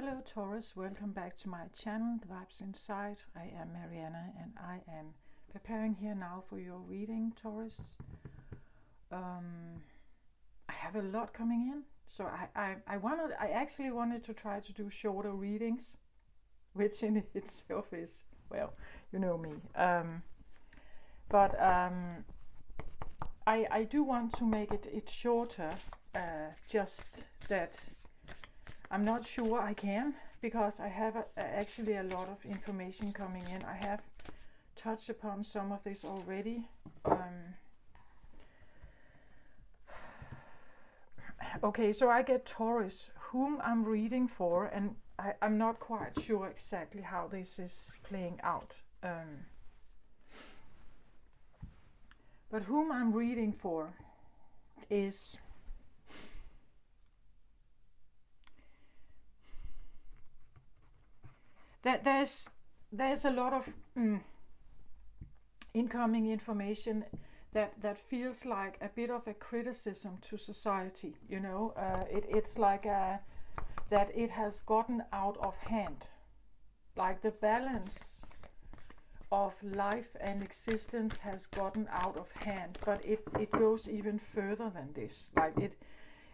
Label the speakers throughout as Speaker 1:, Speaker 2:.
Speaker 1: Hello Taurus, welcome back to my channel, The Vibes Inside. I am Mariana and I am preparing here now for your reading, Taurus. I have a lot coming in, so I actually wanted to try to do shorter readings, which in itself is, well, you know me. But I do want to make it shorter, just that I'm not sure I can, because I have actually a lot of information coming in. I have touched upon some of this already. Okay, so I get Taurus, whom I'm reading for, and I'm not quite sure exactly how this is playing out. But whom I'm reading for is that there's a lot of incoming information that feels like a bit of a criticism to society. You know, it's like that it has gotten out of hand, like the balance of life and existence has gotten out of hand. But it goes even further than this. Like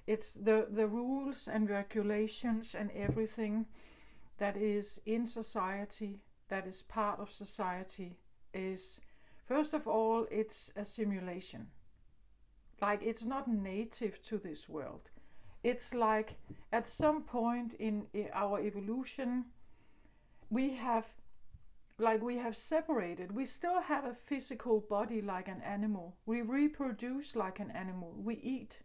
Speaker 1: it's the rules and regulations and everything that is in society, that is part of society, is, first of all, it's a simulation. Like, it's not native to this world. It's like at some point in our evolution, we have separated. We still have a physical body like an animal. We reproduce like an animal. We eat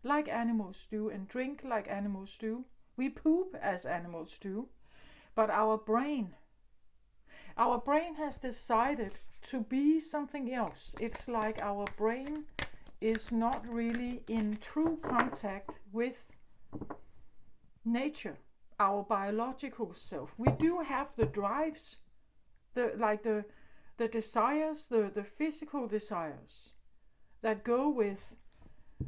Speaker 1: like animals do and drink like animals do. We poop as animals do. But our brain has decided to be something else. It's like our brain is not really in true contact with nature, our biological self. We do have the drives, the desires, the physical desires that go with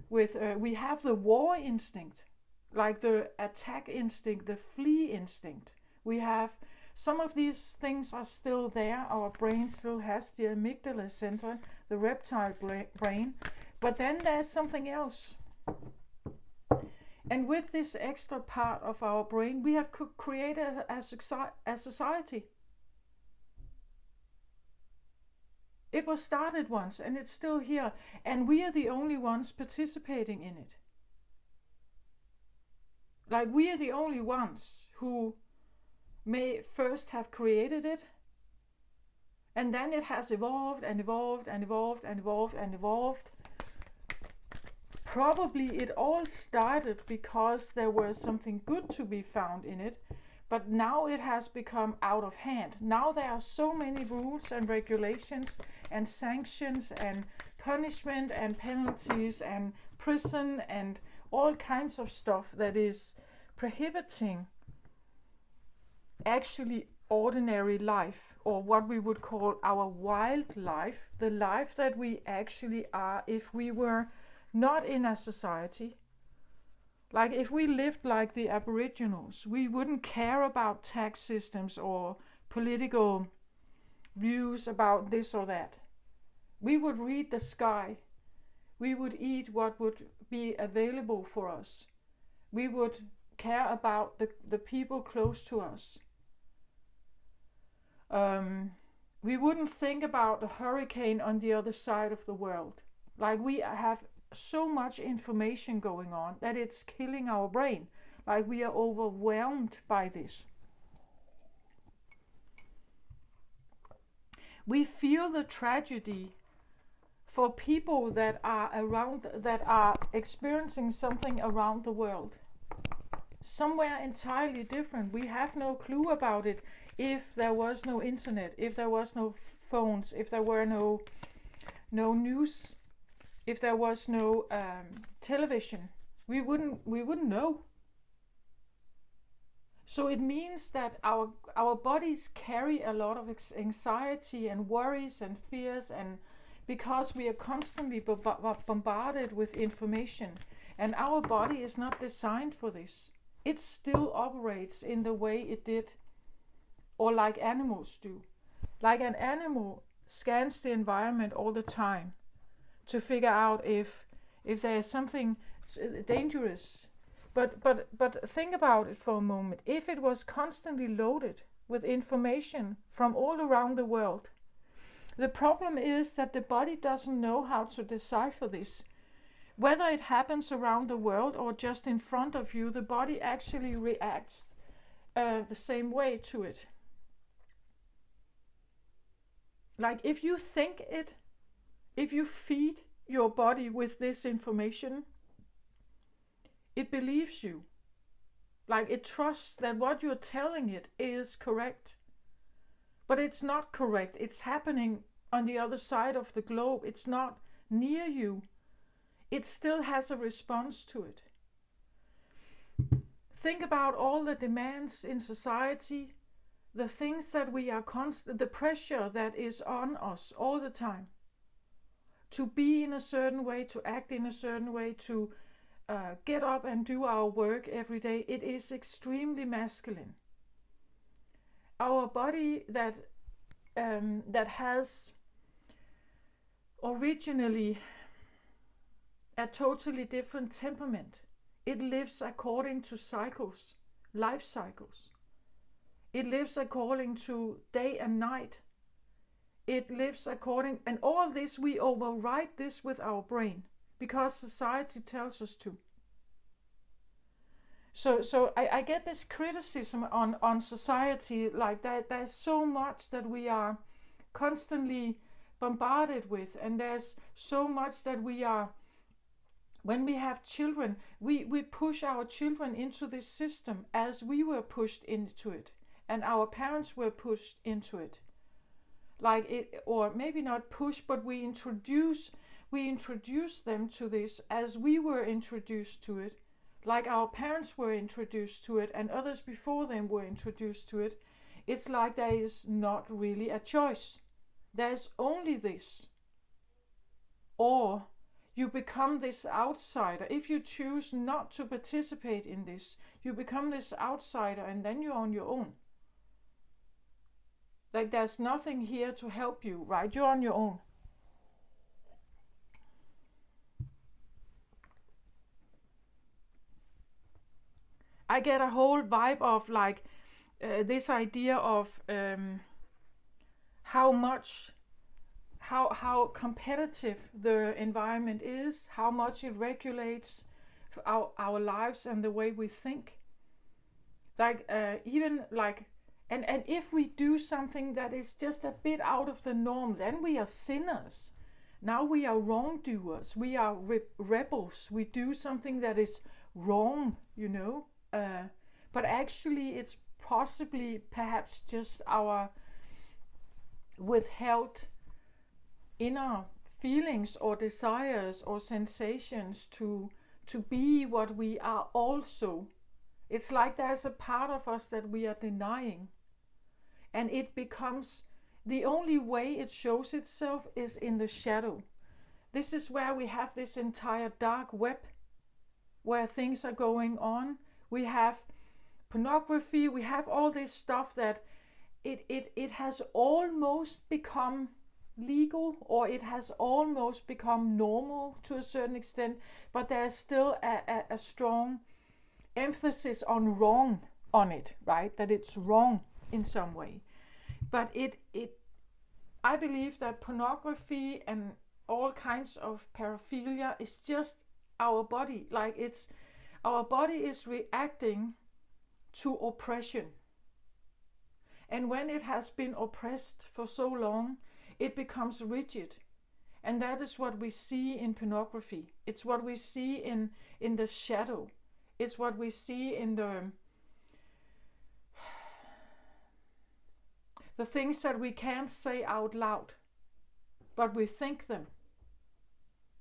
Speaker 1: we have the war instinct, like the attack instinct, the flee instinct. We have some of these things are still there. Our brain still has the amygdala center, the reptile brain, but then there's something else. And with this extra part of our brain, we have created a society. It was started once and it's still here, and we are the only ones participating in it. Like, we are the only ones who may first have created it, and then it has evolved and evolved and evolved and evolved and evolved. Probably it all started because there was something good to be found in it, but now it has become out of hand. Now there are so many rules and regulations and sanctions and punishment and penalties and prison and all kinds of stuff that is prohibiting actually ordinary life, or what we would call our wild life, the life that we actually are if we were not in a society. Like, if we lived like the Aboriginals, we wouldn't care about tax systems or political views about this or that. We would read the sky. We would eat what would be available for us. We would care about the people close to us. We wouldn't think about a hurricane on the other side of the world. Like, we have so much information going on that it's killing our brain. Like, we are overwhelmed by this. We feel the tragedy for people that are experiencing something around the world, somewhere entirely different. We have no clue about it. If there was no internet, if there was no phones, if there were no news, if there was no television, we wouldn't know. So it means that our bodies carry a lot of anxiety and worries and fears, and because we are constantly bombarded with information, and our body is not designed for this. it still operates in the way it did, or like animals do. Like an animal scans the environment all the time to figure out if there is something dangerous. But think about it for a moment. If it was constantly loaded with information from all around the world, the problem is that the body doesn't know how to decipher this. Whether it happens around the world or just in front of you, the body actually reacts the same way to it. Like if you think it, if you feed your body with this information, it believes you. Like it trusts that what you're telling it is correct. But it's not correct. It's happening on the other side of the globe. It's not near you. It still has a response to it. Think about all the demands in society, the things that we are the pressure that is on us all the time. To be in a certain way, to act in a certain way, to get up and do our work every day. It is extremely masculine. Our body that has originally a totally different temperament. It lives according to cycles, life cycles. It lives according to day and night. It lives according, and all this we override this with our brain because society tells us to. So I get this criticism on society like that. There's so much that we are constantly bombarded with, and there's so much that we are, when we have children, we push our children into this system as we were pushed into it, and our parents were pushed into it. Like it, or maybe not push, but we introduce them to this as we were introduced to it, like our parents were introduced to it and others before them were introduced to it. It's like there is not really a choice. There's only this. Or you become this outsider. If you choose not to participate in this, you become this outsider and then you're on your own. Like there's nothing here to help you, right? You're on your own. I get a whole vibe of like this idea of how competitive the environment is, how much it regulates our lives and the way we think. Like even like, and if we do something that is just a bit out of the norm, then we are sinners. Now we are wrongdoers. We are rebels. We do something that is wrong, you know. But actually it's possibly perhaps just our withheld inner feelings or desires or sensations to be what we are also. It's like there's a part of us that we are denying, and it becomes, the only way it shows itself is in the shadow. This is where we have this entire dark web where things are going on. We have pornography, we have all this stuff that it has almost become legal, or it has almost become normal to a certain extent, but there's still a strong emphasis on wrong on it, right? That it's wrong in some way. But I believe that pornography and all kinds of paraphilia is just our body. Like it's, our body is reacting to oppression. And when it has been oppressed for so long, it becomes rigid. And that is what we see in pornography. It's what we see in the shadow. It's what we see in the things that we can't say out loud, but we think them.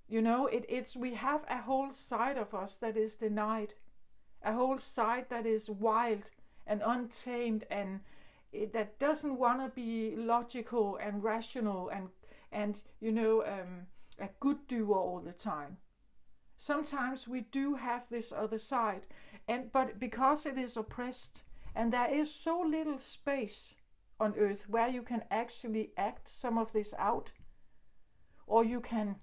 Speaker 1: You know, it's we have a whole side of us that is denied, a whole side that is wild and untamed, and that doesn't want to be logical and rational and you know, a good doer all the time. Sometimes we do have this other side, but because it is oppressed, and there is so little space on earth where you can actually act some of this out, or you can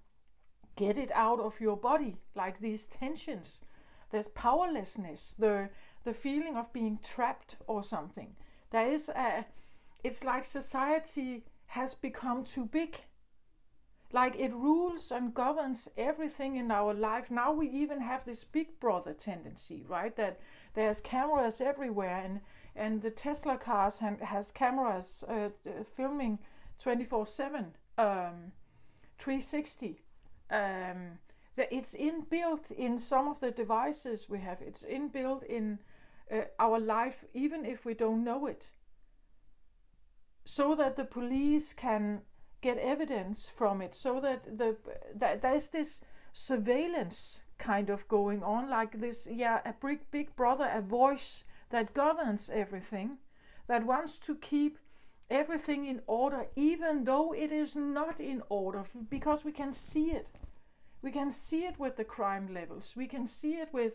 Speaker 1: get it out of your body, like these tensions. There's powerlessness, the feeling of being trapped or something. It's like society has become too big. Like it rules and governs everything in our life. Now we even have this big brother tendency, right? That there's cameras everywhere, and the Tesla cars has cameras filming 24/7, 360. It's inbuilt in some of the devices we have. It's inbuilt in our life, even if we don't know it, so that the police can get evidence from it, so that there's this surveillance kind of going on, like this, a big brother, a voice that governs everything, that wants to keep everything in order, even though it is not in order, because we can see it. We can see it with the crime levels. We can see it with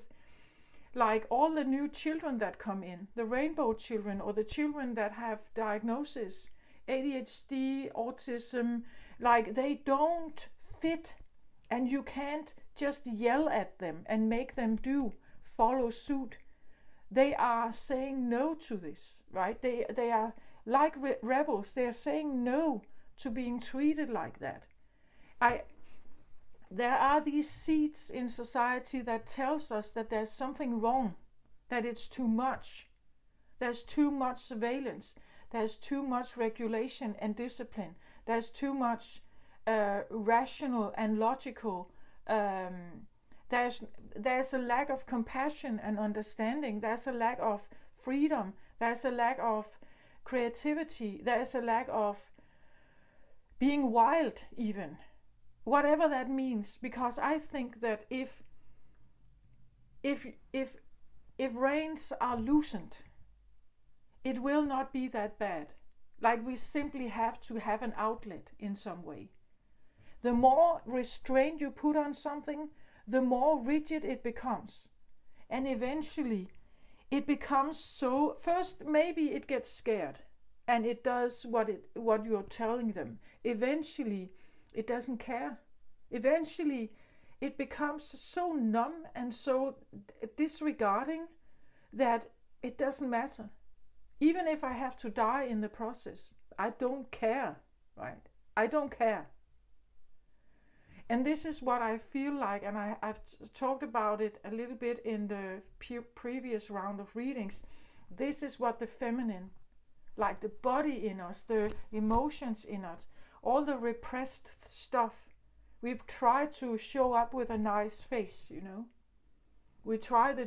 Speaker 1: like all the new children that come in, the rainbow children, or the children that have diagnosis, ADHD, autism, like they don't fit, and you can't just yell at them and make them follow suit. They are saying no to this, right? They are like rebels. They are saying no to being treated like that. There are these seeds in society that tells us that there's something wrong, that it's too much. There's too much surveillance. There's too much regulation and discipline. There's too much rational and logical. There's a lack of compassion and understanding. There's a lack of freedom. There's a lack of creativity. There's a lack of being wild, even. Whatever that means, because I think that if reins are loosened, it will not be that bad. Like we simply have to have an outlet in some way. The more restraint you put on something, the more rigid it becomes. And eventually it becomes so, first maybe it gets scared and it does what you're telling them. Eventually it doesn't care. Eventually it becomes so numb and so disregarding that it doesn't matter. Even if I have to die in the process, I don't care, right? I don't care. And this is what I feel like, and I've talked about it a little bit in the previous round of readings. This is what the feminine, like the body in us, the emotions in us, all the repressed stuff, we've tried to show up with a nice face, you know. We try to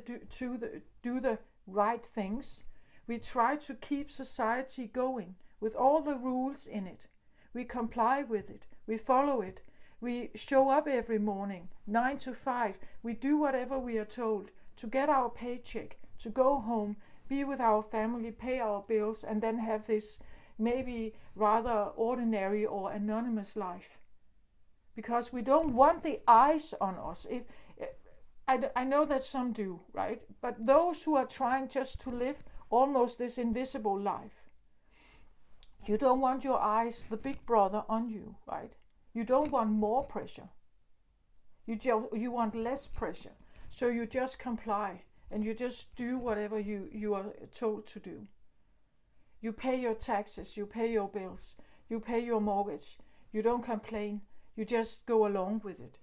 Speaker 1: do the right things. We try to keep society going with all the rules in it. We comply with it. We follow it. We show up every morning, 9 to 5. We do whatever we are told to get our paycheck, to go home, be with our family, pay our bills, and then have this maybe rather ordinary or anonymous life. Because we don't want the eyes on us. I know that some do, right? But those who are trying just to live almost this invisible life, you don't want your eyes, the big brother, on you, right? You don't want more pressure. You want less pressure. So you just comply and you just do whatever you are told to do. You pay your taxes, you pay your bills, you pay your mortgage. You don't complain. You just go along with it.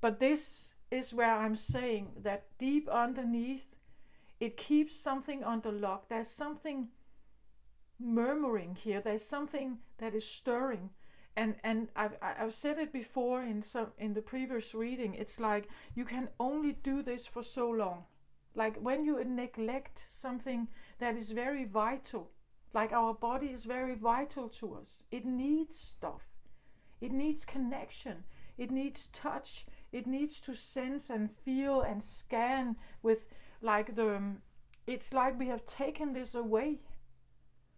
Speaker 1: But this is where I'm saying that deep underneath, it keeps something under lock. There's something murmuring here. There's something that is stirring. And I've said it before in the previous reading. It's like you can only do this for so long. Like when you neglect something that is very vital, like our body is very vital to us. It needs stuff. It needs connection. It needs touch. It needs to sense and feel and scan with it's like we have taken this away.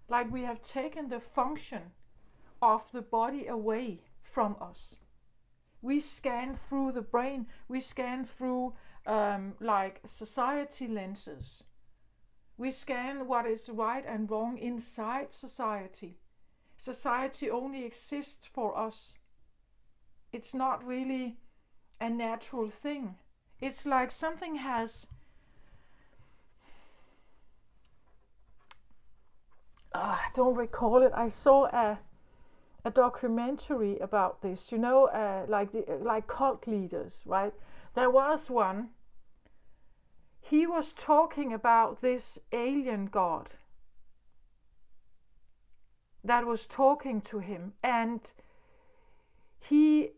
Speaker 1: Like we have taken the function of the body away from us. We scan through the brain. We scan through like society lenses. We scan what is right and wrong inside society. Society only exists for us. It's not really a natural thing. It's like something has I don't recall it. I saw a documentary about this, like cult leaders, right? There was one. He was talking about this alien god that was talking to him, and he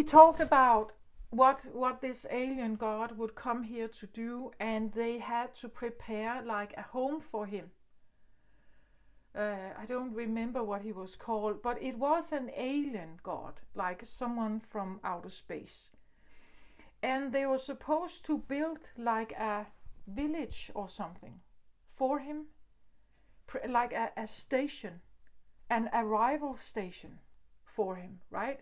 Speaker 1: talked about what this alien god would come here to do, and they had to prepare like a home for him. I don't remember what he was called, but it was an alien god, like someone from outer space. And they were supposed to build like a village or something for him, like a station, an arrival station for him, right?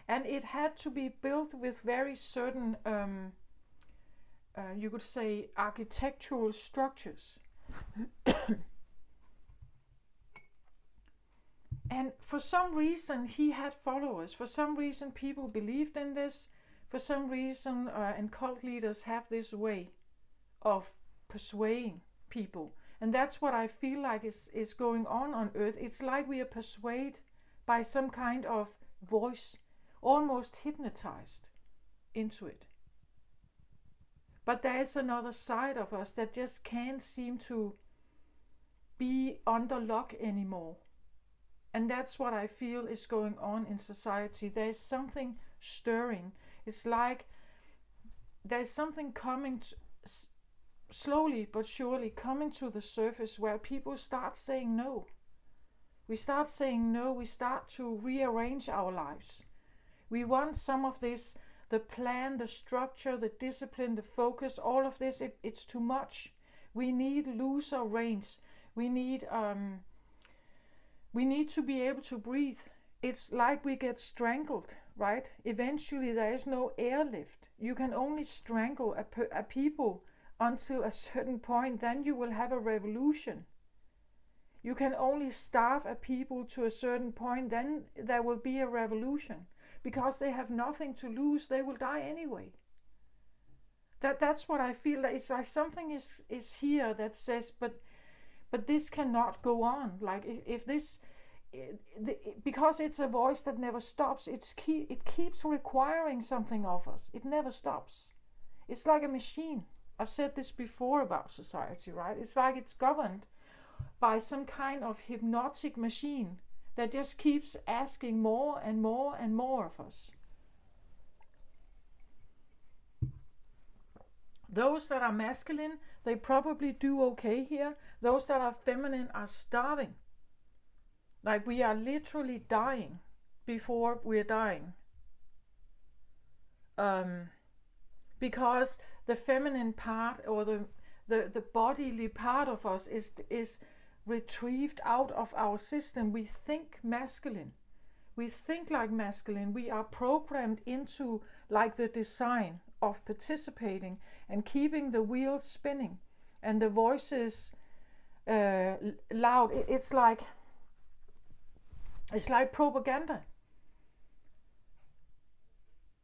Speaker 1: And it had to be built with very certain, you could say, architectural structures. And for some reason, he had followers. For some reason, people believed in this. For some reason, and cult leaders have this way of persuading people. And that's what I feel like is going on Earth. It's like we are persuaded by some kind of voice, almost hypnotized into it. But there is another side of us that just can't seem to be under lock anymore. And that's what I feel is going on in society. There's something stirring. It's like there's something coming slowly but surely coming to the surface where people start saying no. We start saying no. We start to rearrange our lives. We want some of this, the plan, the structure, the discipline, the focus, all of this, it's too much. We need looser reins. We need to be able to breathe. It's like we get strangled, right? Eventually there is no airlift. You can only strangle a people until a certain point, then you will have a revolution. You can only starve a people to a certain point, then there will be a revolution. Because they have nothing to lose, they will die anyway. That's what I feel. It's like something is here that says, but this cannot go on. Like if this, because it's a voice that never stops. It keeps requiring something of us. It never stops. It's like a machine. I've said this before about society, right? It's like it's governed by some kind of hypnotic machine that just keeps asking more and more and more of us. Those that are masculine, they probably do okay here. Those that are feminine are starving. Like we are literally dying before we're dying. Because the feminine part or the bodily part of us is retrieved out of our system. We think masculine. We think like masculine. We are programmed into like the design of participating and keeping the wheels spinning and the voices loud. It's like propaganda.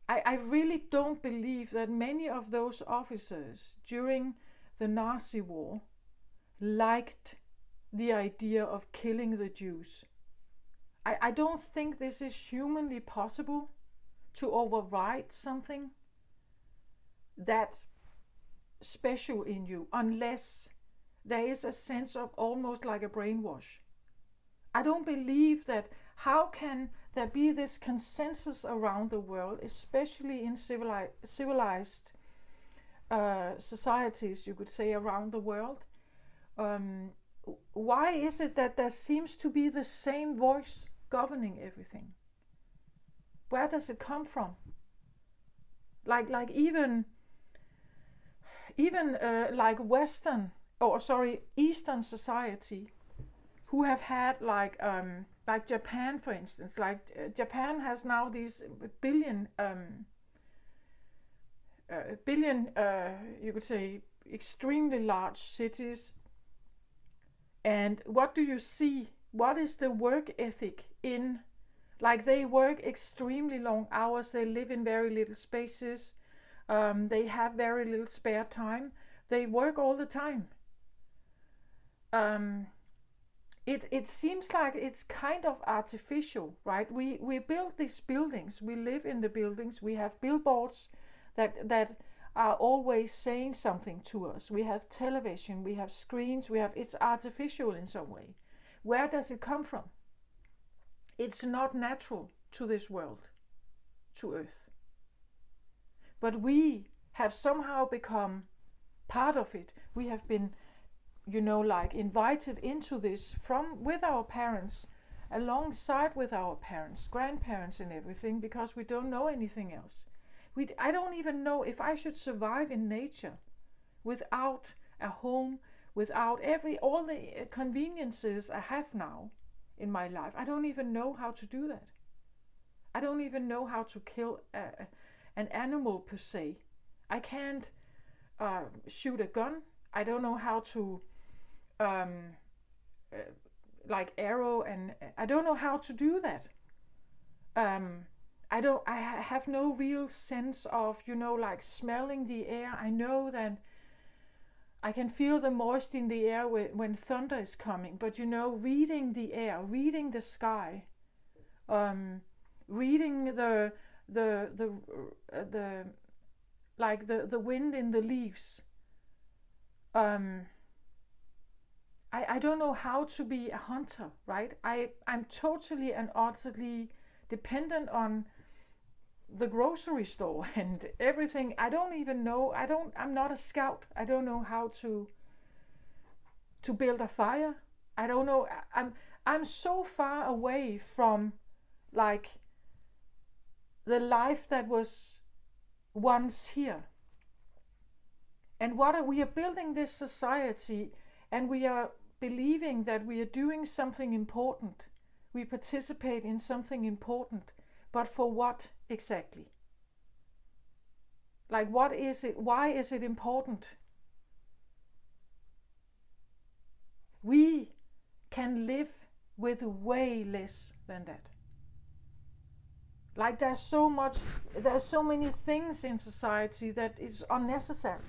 Speaker 1: I really don't believe that many of those officers during the Nazi war liked the idea of killing the Jews. I don't think this is humanly possible to override something that special in you unless there is a sense of almost like a brainwash. I don't believe that. How can there be this consensus around the world, especially in civilized societies, you could say, around the world? Why is it that there seems to be the same voice governing everything? Where does it come from? Like even like Eastern society, who have had like Japan, for instance. Like Japan has now these billion, you could say, extremely large cities. And what do you see? What is the work ethic in? Like they work extremely long hours. They live in very little spaces. They have very little spare time. They work all the time. It seems like it's kind of artificial, right? We build these buildings. We live in the buildings. We have billboards that are always saying something to us. We have television. We have screens. It's artificial in some way. Where does it come from? It's not natural to this world, to Earth. But we have somehow become part of it. We have been, like invited into this with our parents, alongside with our parents, grandparents and everything, because we don't know anything else. I don't even know if I should survive in nature without a home, without all the conveniences I have now in my life. I don't even know how to do that. I don't even know how to kill an animal per se. I can't shoot a gun. I don't know how to like arrow, and I don't know how to do that. I have no real sense of, like smelling the air. I know that I can feel the moist in the air when thunder is coming, but reading the air, reading the sky, reading the wind in the leaves. I don't know how to be a hunter, right? I'm totally and utterly dependent on the grocery store and everything. I don't even know. I'm not a scout. I don't know how to build a fire. I don't know. I'm so far away from like the life that was once here. And we are building this society, and we are believing that we are doing something important. We participate in something important, but for what exactly? Like, what is it? Why is it important? We can live with way less than that. Like, there's so many things in society that is unnecessary.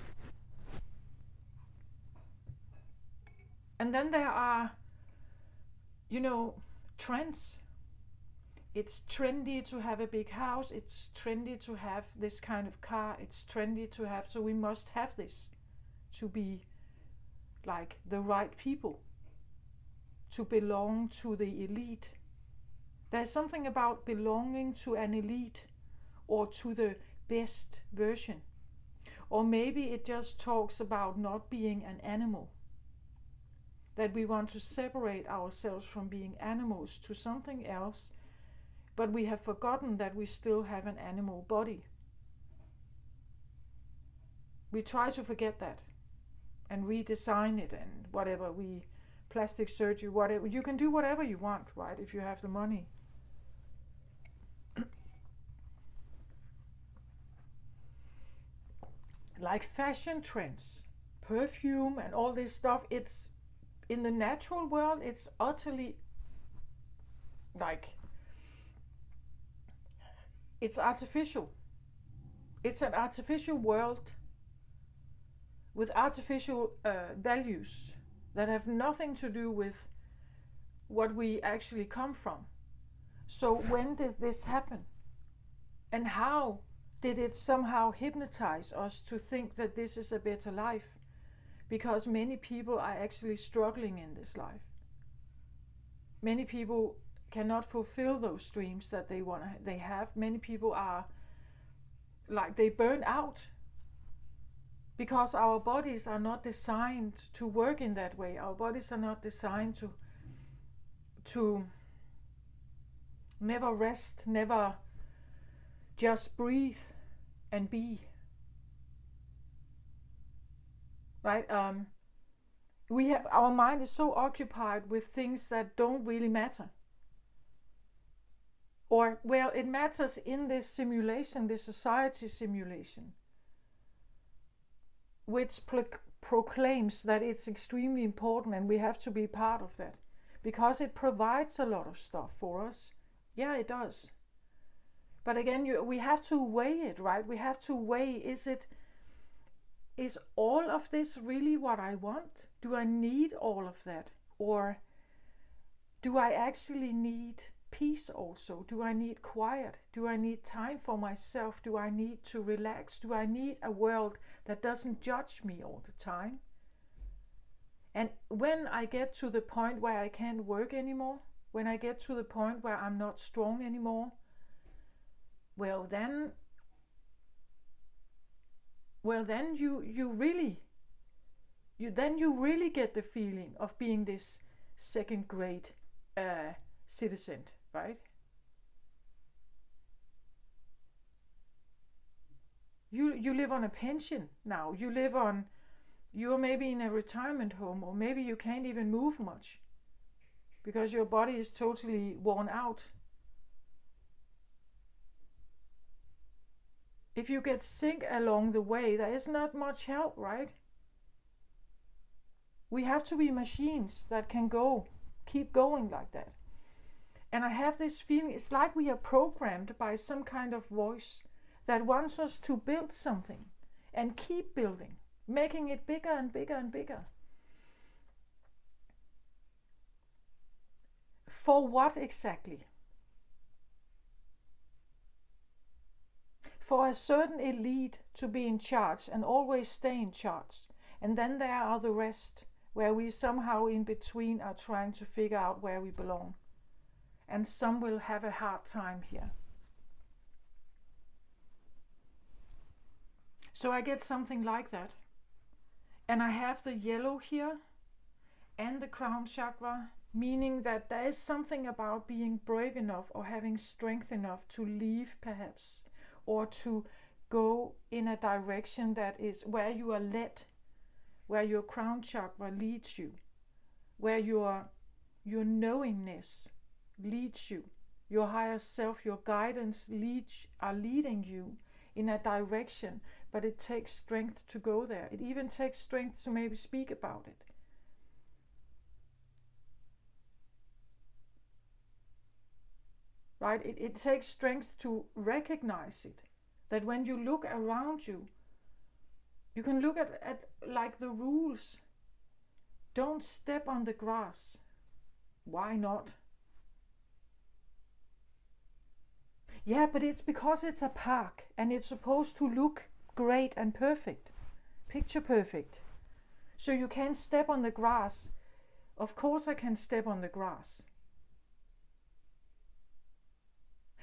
Speaker 1: And then there are, trends. It's trendy to have a big house. It's trendy to have this kind of car. It's trendy to have, so we must have this to be like the right people, to belong to the elite. There's something about belonging to an elite or to the best version. Or maybe it just talks about not being an animal. That we want to separate ourselves from being animals to something else, but we have forgotten that we still have an animal body. We try to forget that and redesign it and whatever, plastic surgery, whatever. You can do whatever you want, right, if you have the money. Like fashion trends, perfume and all this stuff, it's in the natural world, it's utterly it's artificial. It's an artificial world with artificial values that have nothing to do with what we actually come from. So when did this happen? And how did it somehow hypnotize us to think that this is a better life? Because many people are actually struggling in this life. Many people cannot fulfill those dreams that they have. Many people are like, they burn out because our bodies are not designed to work in that way. Our bodies are not designed to never rest, never just breathe and be. Right? our mind is so occupied with things that don't really matter. Or, well, it matters in this simulation, this society simulation, which proclaims that it's extremely important and we have to be part of that. Because it provides a lot of stuff for us. Yeah, it does. But again, we have to weigh it, right? We have to weigh, is all of this really what I want? Do I need all of that? Or do I actually need peace also? Do I need quiet? Do I need time for myself? Do I need to relax? Do I need a world that doesn't judge me all the time? And when I get to the point where I can't work anymore, when I get to the point where I'm not strong anymore, well then you really get the feeling of being this second grade citizen, right? You live on a pension now. You're maybe in a retirement home, or maybe you can't even move much because your body is totally worn out. If you get sick along the way, there is not much help, right? We have to be machines that can keep going like that. And I have this feeling, it's like we are programmed by some kind of voice that wants us to build something and keep building, making it bigger and bigger and bigger. For what exactly? For a certain elite to be in charge and always stay in charge. And then there are the rest, where we somehow in between are trying to figure out where we belong. And some will have a hard time here. So I get something like that. And I have the yellow here and the crown chakra, meaning that there is something about being brave enough or having strength enough to leave perhaps, or to go in a direction that is where you are led, where your crown chakra leads you, where your knowingness leads you, your higher self, your guidance are leading you in a direction, but it takes strength to go there. It even takes strength to maybe speak about it. Right? It takes strength to recognize it. That when you look around you, you can look at like the rules. Don't step on the grass. Why not? Yeah, but it's because it's a park and it's supposed to look great and perfect. Picture perfect. So you can't step on the grass. Of course I can step on the grass.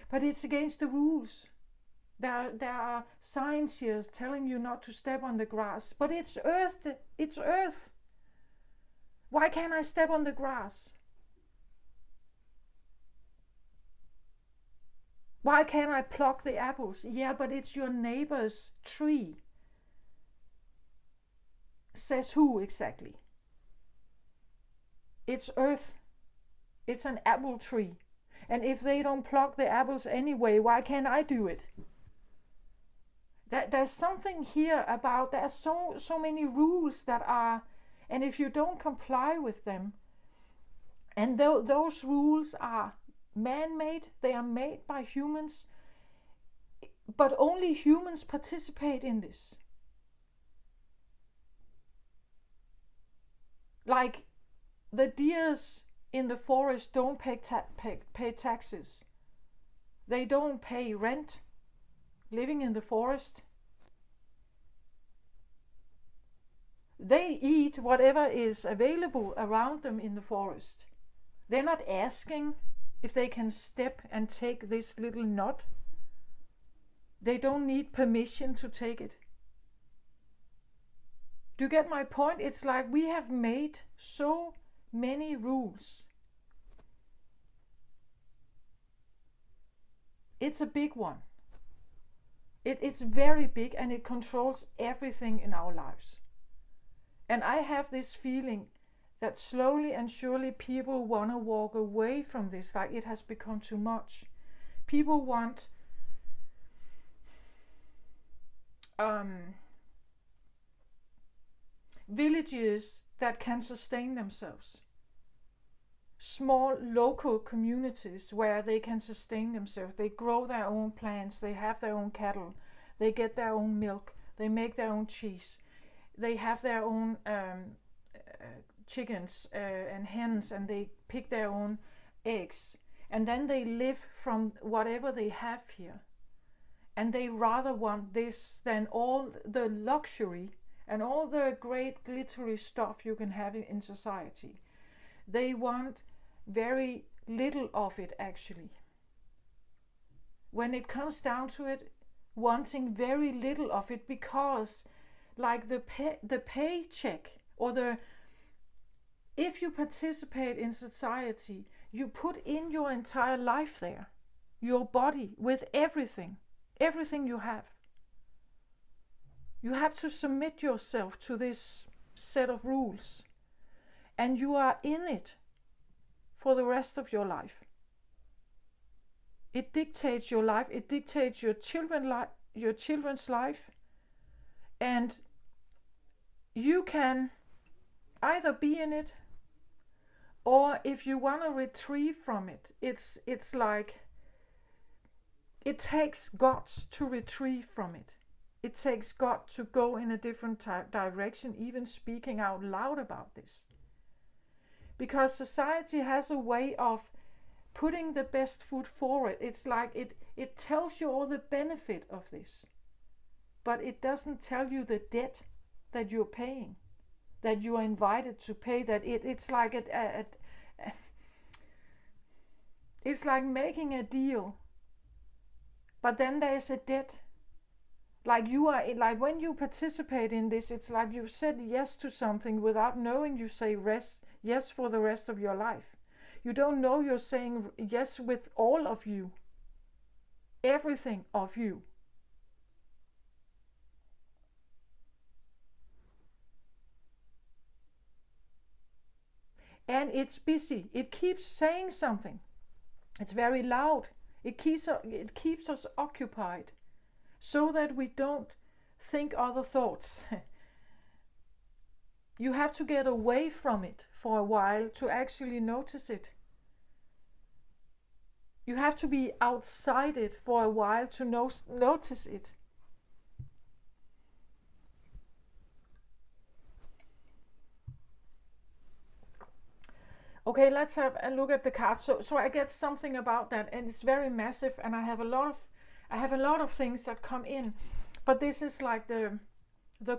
Speaker 1: But it's against the rules. There are signs here telling you not to step on the grass. But it's earth. It's earth. Why can't I step on the grass? Why can't I pluck the apples? Yeah, but it's your neighbor's tree. Says who exactly? It's earth. It's an apple tree. And if they don't pluck the apples anyway, why can't I do it? There's something here about, there are so many rules that are, and if you don't comply with them, and those rules are man-made, they are made by humans, but only humans participate in this. Like the deers in the forest don't pay taxes. They don't pay rent living in the forest. They eat whatever is available around them in the forest. They're not asking if they can step and take this little nut. They don't need permission to take it. Do you get my point? It's like we have made so many rules. It's a big one. It's very big and it controls everything in our lives. And I have this feeling that slowly and surely people want to walk away from this, like it has become too much. People want villages that can sustain themselves, small local communities where they can sustain themselves. They grow their own plants, they have their own cattle, they get their own milk, they make their own cheese, they have their own chickens and hens, and they pick their own eggs, and then they live from whatever they have here. And they rather want this than all the luxury and all the great glittery stuff you can have in society. They want very little of it, actually. When it comes down to it, wanting very little of it, because like the paycheck or the, if you participate in society, you put in your entire life there, your body with everything you have. You have to submit yourself to this set of rules, and you are in it for the rest of your life. It dictates your life, it dictates your children's life, and you can either be in it, or if you want to retrieve from it, it's like it takes guts to retrieve from it. It takes guts to go in a different direction, even speaking out loud about this. Because society has a way of putting the best foot forward. It's like it tells you all the benefit of this, but it doesn't tell you the debt that you're paying, that you are invited to pay. That it's like it's like making a deal, but then there is a debt. Like you are, like when you participate in this, it's like you said yes to something without knowing you say yes for the rest of your life. You don't know you're saying yes with all of you, everything of you. And it's busy. It keeps saying something. It's very loud. It keeps us occupied, so that we don't think other thoughts. You have to get away from it for a while to actually notice it. You have to be outside it for a while to notice it. Okay, let's have a look at the cards. So I get something about that, and it's very massive, and I have a lot of things that come in, but this is like the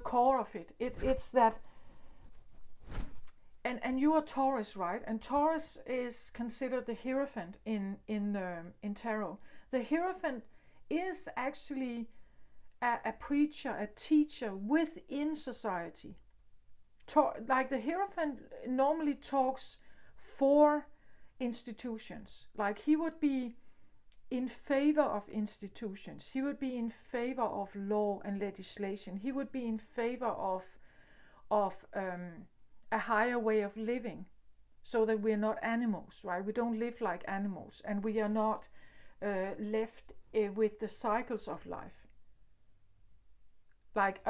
Speaker 1: core of it. It's that, and you are Taurus, right? And Taurus is considered the Hierophant in tarot. The Hierophant is actually a preacher, a teacher within society. Like the Hierophant normally talks for institutions. Like he would be in favor of institutions. He would be in favor of law and legislation. He would be in favor of a higher way of living, so that we're not animals, right? We don't live like animals, and we are not left with the cycles of life. Like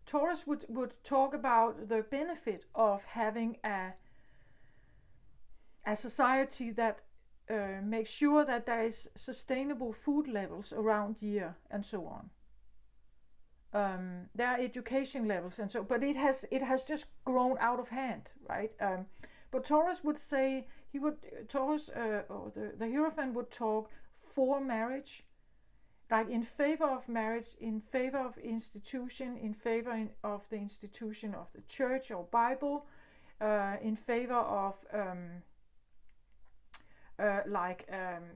Speaker 1: Taurus would talk about the benefit of having a society that makes sure that there is sustainable food levels around year and so on. There are education levels and so, but it has just grown out of hand, right? But Taurus would say or the Hierophant would talk for marriage, like in favor of marriage, in favor of institution, in favor of the institution of the church or Bible, in favor of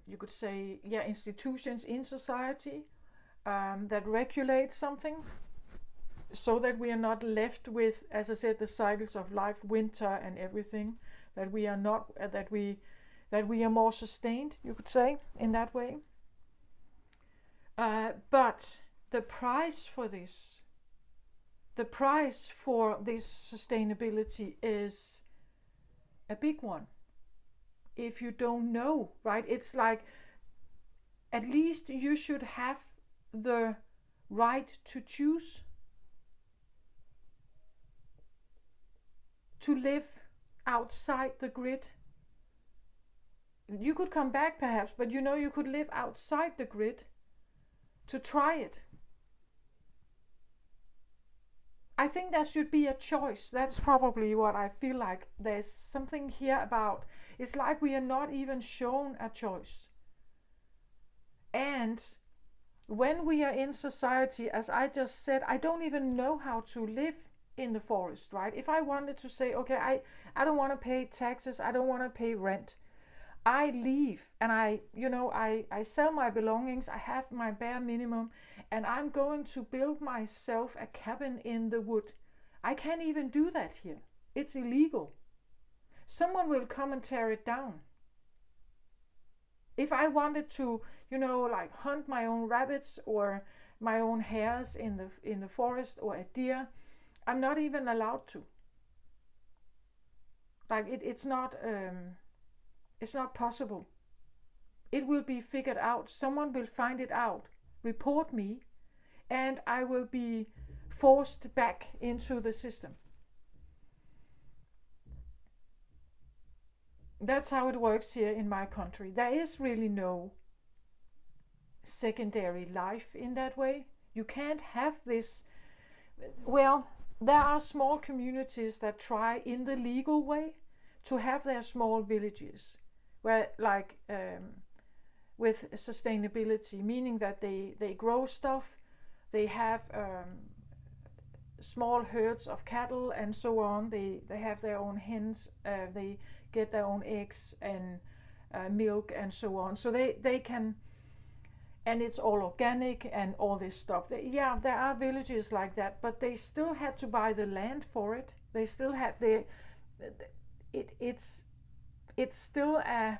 Speaker 1: you could say, institutions in society that regulate something, so that we are not left with, as I said, the cycles of life, winter and everything. That we are not that we are more sustained, you could say, in that way. But the price for this the price for this sustainability is a big one. If you don't know, right? It's like, at least you should have the right to choose to live outside the grid. You could come back perhaps, but you could live outside the grid to try it. I think there should be a choice. That's probably what I feel like. There's something here about, it's like we are not even shown a choice. And when we are in society, as I just said, I don't even know how to live in the forest, right? If I wanted to say, okay, I don't want to pay taxes, I don't want to pay rent, I leave and I sell my belongings, I have my bare minimum, and I'm going to build myself a cabin in the wood. I can't even do that here. It's illegal. Someone will come and tear it down. If I wanted to, like hunt my own rabbits or my own hares in the forest or a deer, I'm not even allowed to. Like it's not possible. It will be figured out. Someone will find it out, report me, and I will be forced back into the system. That's how it works here in my country. There is really no secondary life in that way. You can't have this. Well, there are small communities that try in the legal way to have their small villages where, like, with sustainability, meaning that they grow stuff, they have small herds of cattle and so on. They have their own hens, they get their own eggs and milk and so on. So they can, and it's all organic and all this stuff. There are villages like that, but they still had to buy the land for it. They still had it's still a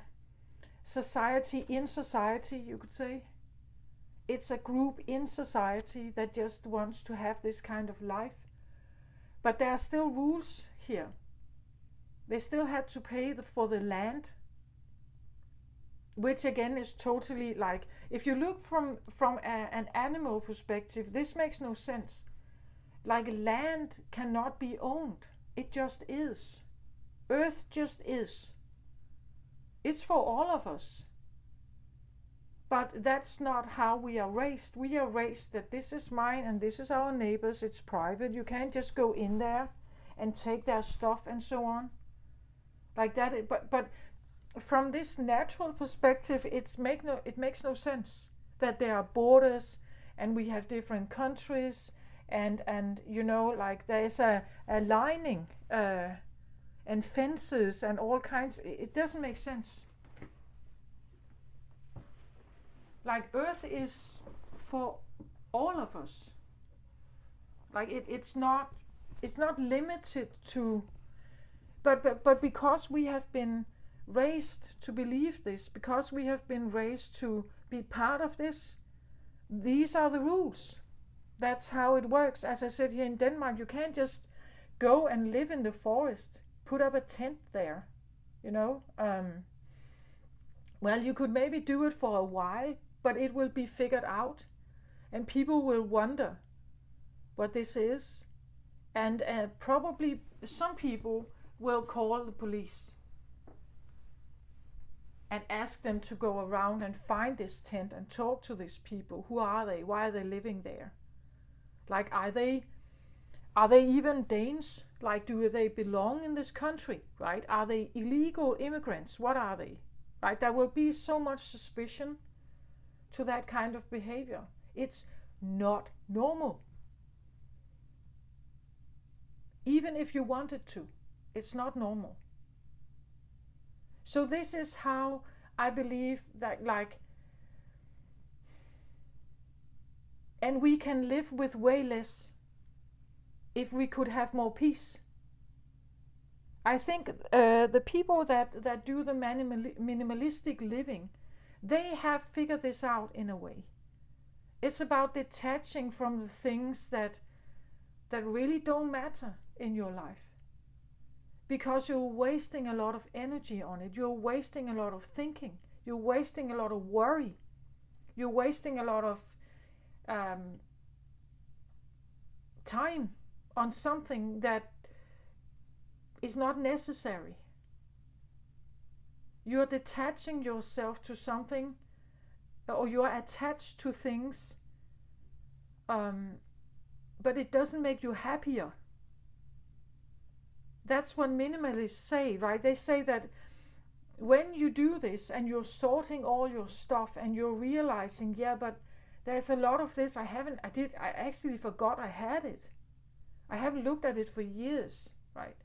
Speaker 1: society in society, you could say. It's a group in society that just wants to have this kind of life. But there are still rules here. They still had to pay for the land, which again is totally like, if you look from an animal perspective, this makes no sense. Like, land cannot be owned. It just is. Earth just is. It's for all of us. But that's not how we are raised. We are raised that this is mine and this is our neighbor's. It's private. You can't just go in there and take their stuff and so on. Like that. But from this natural perspective, it makes no sense that there are borders and we have different countries and like there is a lining and fences and all kinds. It doesn't make sense. Like, Earth is for all of us. Like it's not limited to, but because we have been raised to believe this, because we have been raised to be part of this, these are the rules. That's how it works. As I said, here in Denmark, you can't just go and live in the forest, put up a tent there, well, you could maybe do it for a while, but it will be figured out and people will wonder what this is, and probably some people will call the police and ask them to go around and find this tent and talk to these people. Who are they? Why are they living there? Like, are they even Danes? Like, do they belong in this country, right? Are they illegal immigrants? What are they? Right? There will be so much suspicion to that kind of behavior. It's not normal. Even if you wanted to, it's not normal. So this is how I believe that, like, and we can live with way less if we could have more peace. I think the people that do the minimalistic living, they have figured this out in a way. It's about detaching from the things that that really don't matter in your life, because you're wasting a lot of energy on it. You're wasting a lot of thinking. You're wasting a lot of worry. You're wasting a lot of time on something that is not necessary. You're detaching yourself to something, or you're attached to things, but it doesn't make you happier. That's what minimalists say, right? They say that when you do this and you're sorting all your stuff and you're realizing, yeah, but there's a lot of this I actually forgot I had it. I haven't looked at it for years, right?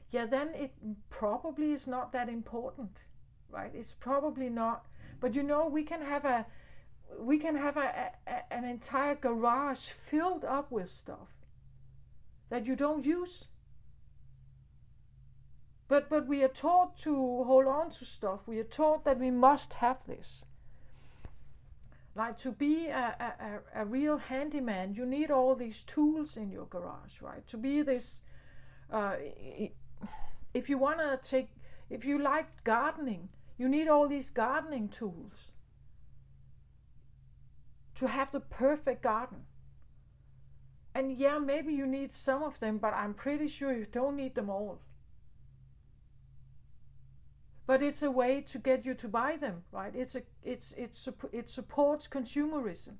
Speaker 1: Yeah, then it probably is not that important, right? It's probably not. But you know, we can have an entire garage filled up with stuff that you don't use. But we are taught to hold on to stuff. We are taught that we must have this. Like, to be a real handyman, you need all these tools in your garage, right? To be this, if you like gardening, you need all these gardening tools to have the perfect garden. And yeah, maybe you need some of them, but I'm pretty sure you don't need them all. But it's a way to get you to buy them, right? It supports consumerism.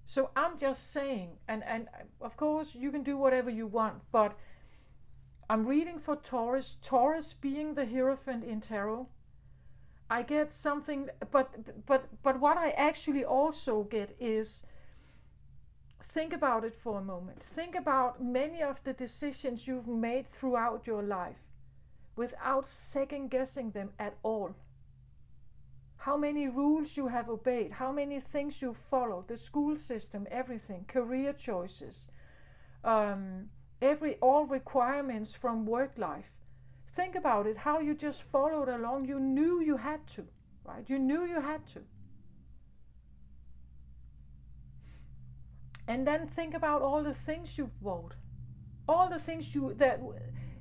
Speaker 1: So I'm just saying, and of course you can do whatever you want, but I'm reading for Taurus. Taurus being the Hierophant in tarot, I get something, but what I actually also get is, think about it for a moment. Think about many of the decisions you've made throughout your life without second guessing them at all. How many rules you have obeyed, how many things you followed, the school system, everything, career choices, all requirements from work life. Think about it, how you just followed along. You knew you had to, right? You knew you had to. And then think about all the things you've bought, all the things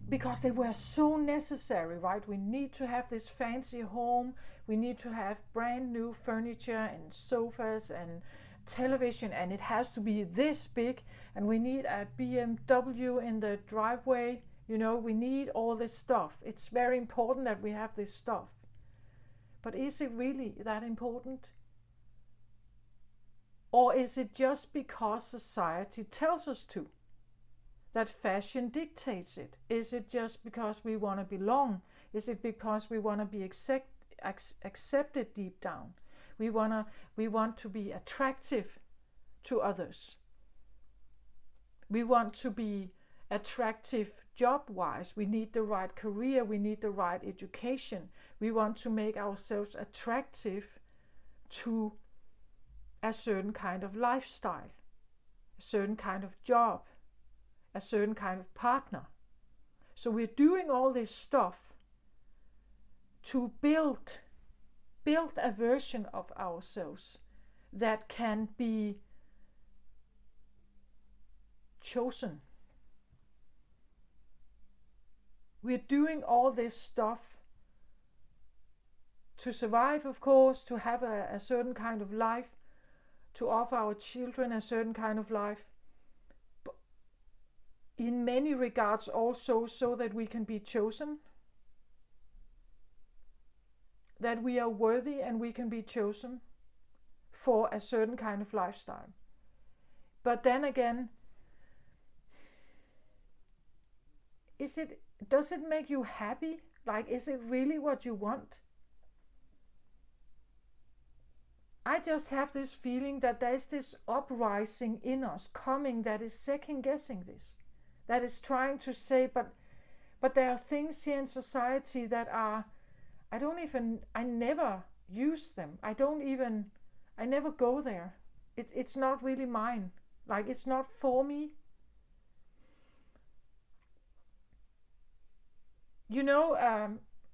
Speaker 1: because they were so necessary, right? We need to have this fancy home. We need to have brand new furniture and sofas and television, and it has to be this big. And we need a BMW in the driveway. You know, we need all this stuff. It's very important that we have this stuff. But is it really that important? Or is it just because society tells us to? That fashion dictates it? Is it just because we want to belong? Is it because we want to be accepted deep down? We want to be attractive to others. We want to be attractive job-wise. We need the right career. We need the right education. We want to make ourselves attractive to a certain kind of lifestyle, a certain kind of job, a certain kind of partner. So we're doing all this stuff to build a version of ourselves that can be chosen. We're doing all this stuff to survive, of course, to have a certain kind of life, to offer our children a certain kind of life, but in many regards also so that we can be chosen, that we are worthy and we can be chosen for a certain kind of lifestyle. But then again, does it make you happy? Like, is it really what you want? I just have this feeling that there's this uprising in us coming that is second guessing this, that is trying to say, but there are things here in society that are, I never use them. I never go there. It's not really mine. Like, it's not for me. You know,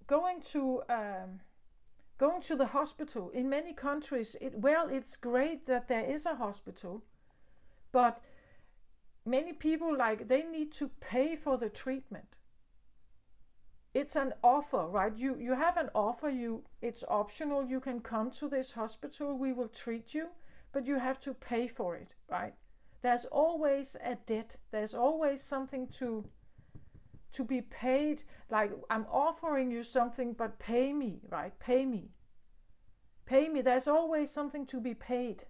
Speaker 1: going to Going to the hospital in many countries, it's great that there is a hospital, but many people, like, they need to pay for the treatment. It's an offer, right? You have an offer, it's optional. You can come to this hospital, we will treat you, but you have to pay for it, right? There's always a debt. There's always something to be paid. Like, I'm offering you something, but pay me, right? Pay me. Pay me. There's always something to be paid.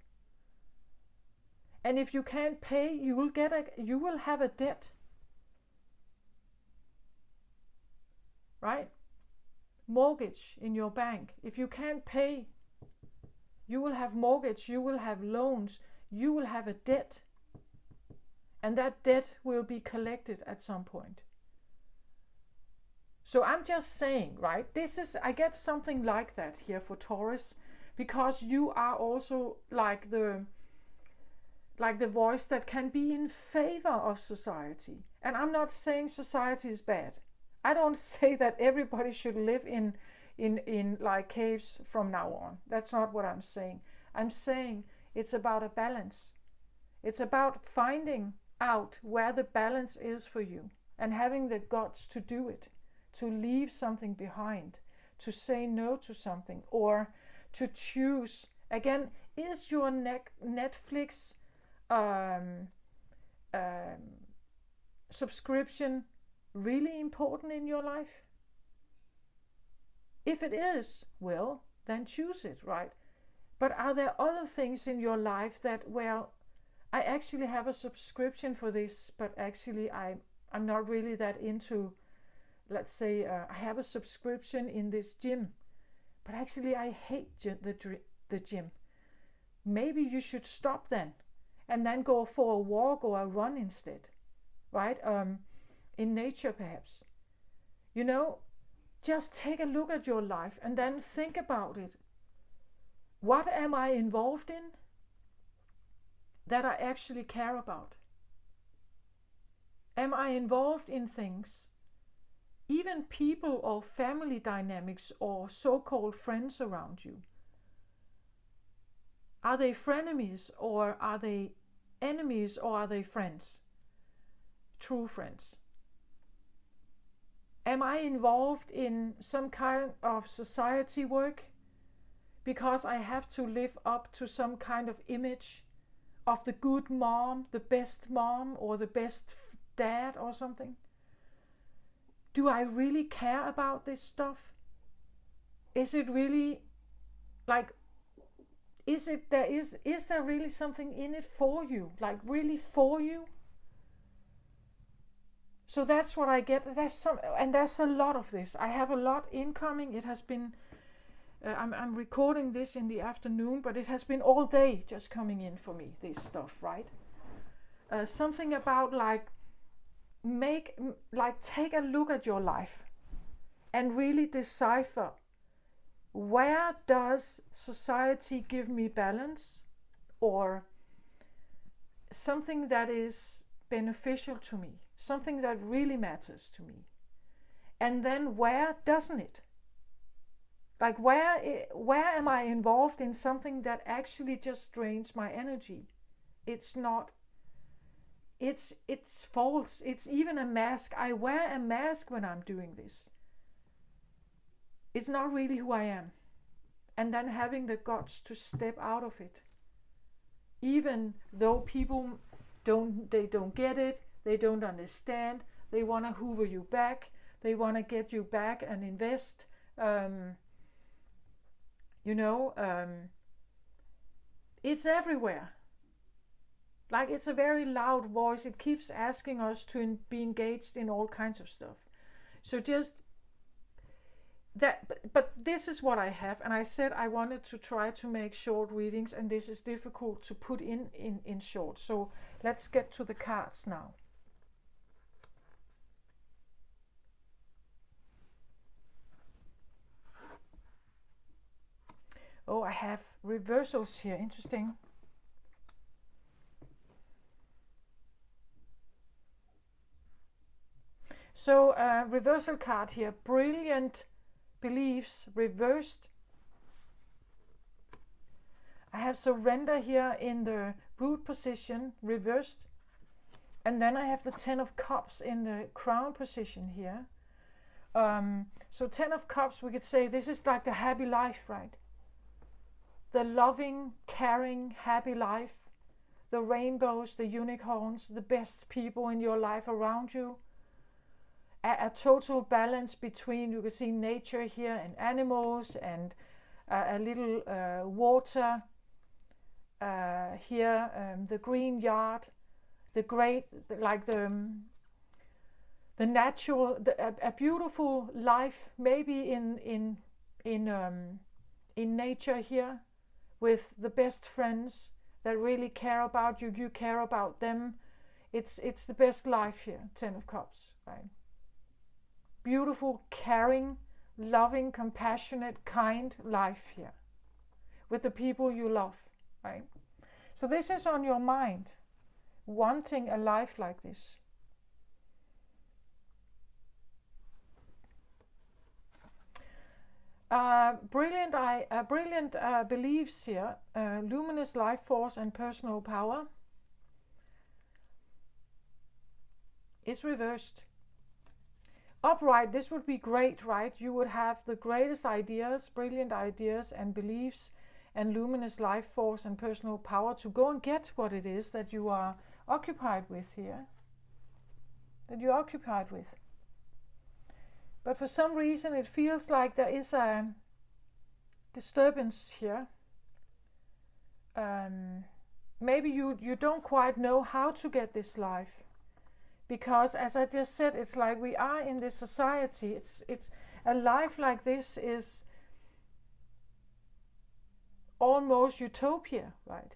Speaker 1: And if you can't pay, you will have a debt. Right? Mortgage in your bank. If you can't pay, you will have mortgage, you will have loans, you will have a debt. And that debt will be collected at some point. So I'm just saying, right? I get something like that here for Taurus, because you are also like the voice that can be in favor of society. And I'm not saying society is bad. I don't say that everybody should live in like caves from now on. That's not what I'm saying. I'm saying it's about a balance. It's about finding out where the balance is for you and having the guts to do it, to leave something behind, to say no to something, or to choose. Again, is your Netflix subscription really important in your life? If it is, well, then choose it, right? But are there other things in your life that, well, I actually have a subscription for this, but actually I'm not really that into, let's say, I have a subscription in this gym, but actually I hate the gym. Maybe you should stop then, and then go for a walk or a run instead, right? In nature perhaps. You know, just take a look at your life and then think about it. What am I involved in that I actually care about? Am I involved in things, even people or family dynamics or so-called friends around you? Are they frenemies, or are they enemies, or are they friends? True friends. Am I involved in some kind of society work because I have to live up to some kind of image of the good mom, the best mom, or the best dad or something? Do I really care about this stuff? Is it really, like, is there really something in it for you? Like, really for you? So that's what I get. There's a lot of this. I have a lot incoming. It has been, I'm recording this in the afternoon, but it has been all day just coming in for me, this stuff, right? Something about take a look at your life and really decipher, where does society give me balance, or something that is beneficial to me, something that really matters to me, and then where doesn't it? Like, where am I involved in something that actually just drains my energy? It's not, it's false. It's even a mask. I wear a mask when I'm doing this. It's not really who I am. And then having the guts to step out of it, even though people don't get it, they don't understand, they want to hoover you back, they want to get you back and invest. It's everywhere. Like, it's a very loud voice. It keeps asking us to be engaged in all kinds of stuff. So just that, but this is what I have, and I said I wanted to try to make short readings, and this is difficult to put in short. So let's get to the cards now. Oh, I have reversals here. Interesting. So reversal card here. Brilliant beliefs reversed. I have surrender here in the root position, reversed. And then I have the Ten of Cups in the crown position here. So Ten of Cups, we could say this is like the happy life, right? The loving, caring, happy life. The rainbows, the unicorns, the best people in your life around you. A total balance between, you can see nature here and animals and a little water here, the green yard, the great, like the natural, a beautiful life, maybe in nature here, with the best friends that really care about you. You care about them. It's the best life here. Ten of Cups, right? Beautiful, caring, loving, compassionate, kind life here with the people you love, right? So this is on your mind, wanting a life like this. Brilliant beliefs here, luminous life force and personal power. It's reversed. Upright, this would be great, right? You would have the greatest ideas, brilliant ideas and beliefs and luminous life force and personal power to go and get what it is that you are occupied with here. That you're occupied with. But for some reason it feels like there is a disturbance here. Maybe you don't quite know how to get this life. Because as I just said, it's like we are in this society. It's a life like this is almost utopia, right?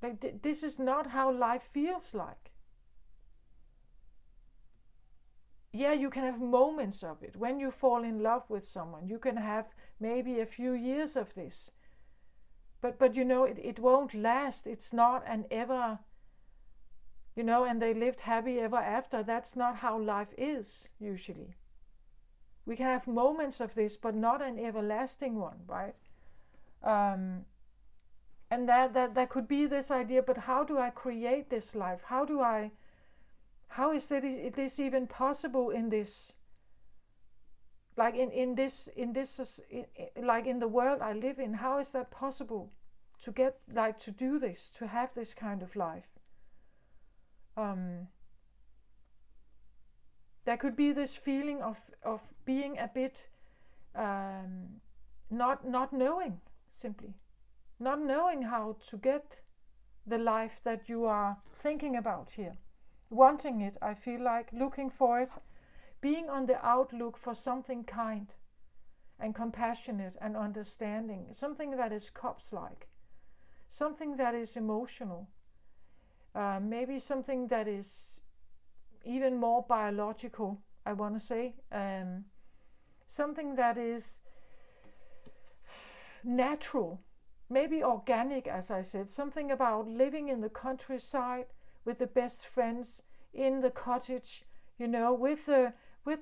Speaker 1: Like this is not how life feels like. Yeah, you can have moments of it. When you fall in love with someone, you can have maybe a few years of this. But you know, it won't last. It's not an ever, you know, and they lived happy ever after. That's not how life is, usually. We can have moments of this, but not an everlasting one, right? And that could be this idea, but how do I create this life? How is this even possible in this, like in this, like in the world I live in? How is that possible to get, like, to do this, to have this kind of life? There could be this feeling of being a bit not knowing, simply not knowing how to get the life that you are thinking about here, wanting it. I feel like looking for it, being on the outlook for something kind and compassionate and understanding, something that is cups-like, something that is emotional. Maybe something that is even more biological, I want to say. Something that is natural, maybe organic, as I said. Something about living in the countryside with the best friends, in the cottage, you know, with the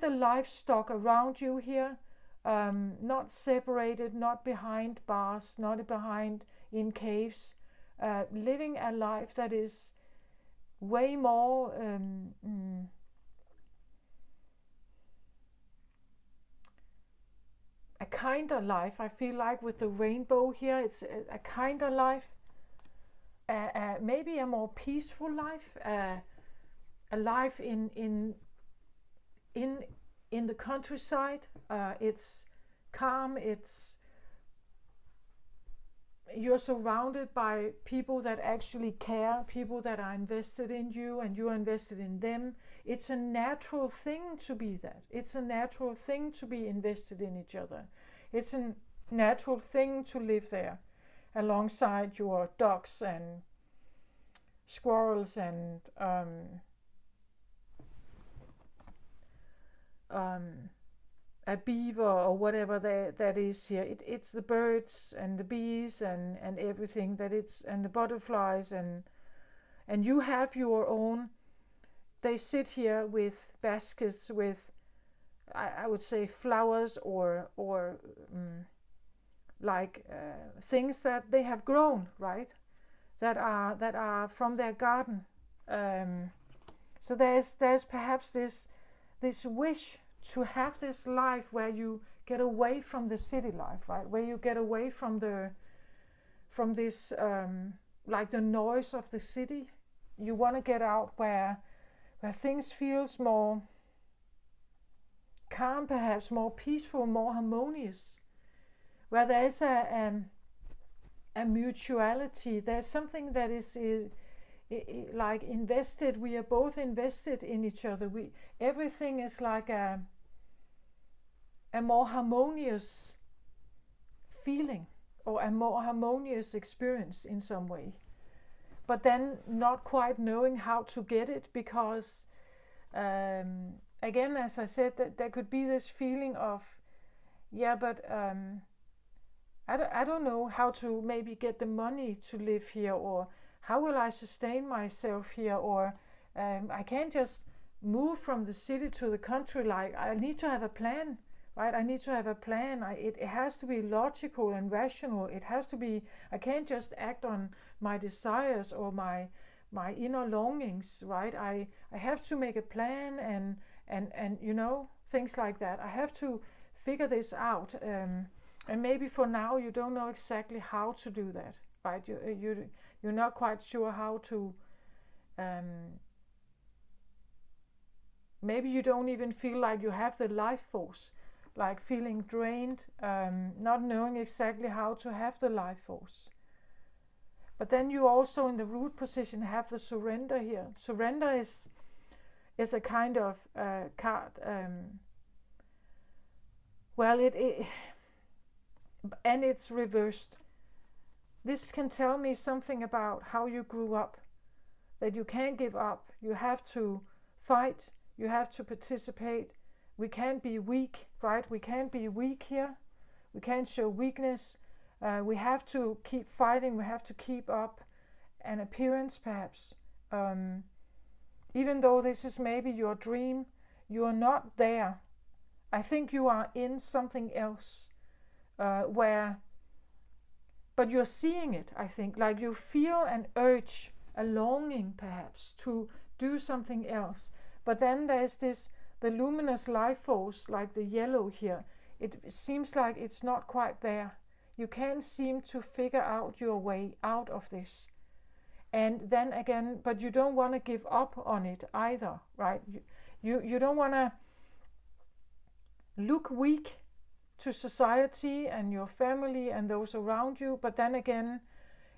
Speaker 1: livestock around you here, not separated, not behind bars, not behind in caves, living a life that is way more a kinder life. I feel like with the rainbow here, it's a kinder life, maybe a more peaceful life, a life in the countryside. It's calm. You're surrounded by people that actually care, people that are invested in you and you're invested in them. It's a natural thing to be that. It's a natural thing to be invested in each other. It's a natural thing to live there alongside your ducks and squirrels and a beaver or whatever that is here. It's the birds and the bees and everything that it's, and the butterflies and you have your own. They sit here with baskets with I would say flowers or like things that they have grown, right? That are from their garden. So there's perhaps this wish to have this life where you get away from the city life, right? Where you get away from this like the noise of the city. You want to get out where things feels more calm, perhaps more peaceful, more harmonious, where there is a mutuality. There's something that is like invested. We are both invested in each other. Everything is like a more harmonious feeling or a more harmonious experience in some way. But then not quite knowing how to get it, because again, as I said, that there could be this feeling of, yeah, but I don't know how to maybe get the money to live here, or how will I sustain myself here, or I can't just move from the city to the country. Like, I need to have a plan, right? I need to have a plan. It has to be logical and rational. It has to be, I can't just act on my desires or my inner longings, right? I have to make a plan and you know, things like that. I have to figure this out. And maybe for now you don't know exactly how to do that, right? You're not quite sure how to. Maybe you don't even feel like you have the life force, like feeling drained, not knowing exactly how to have the life force. But then you also in the root position have the surrender here. Surrender is a kind of card. Well, and it's reversed. This can tell me something about how you grew up, that you can't give up. You have to fight. You have to participate. We can't be weak, right? We can't be weak here. We can't show weakness. We have to keep fighting. We have to keep up an appearance, perhaps. Even though this is maybe your dream, you are not there. I think you are in something else. But you're seeing it, I think, like you feel an urge, a longing perhaps to do something else. But then there's the luminous life force, like the yellow here. It seems like it's not quite there. You can't seem to figure out your way out of this. And then again, but you don't want to give up on it either, right? You don't want to look weak to society and your family and those around you, but then again,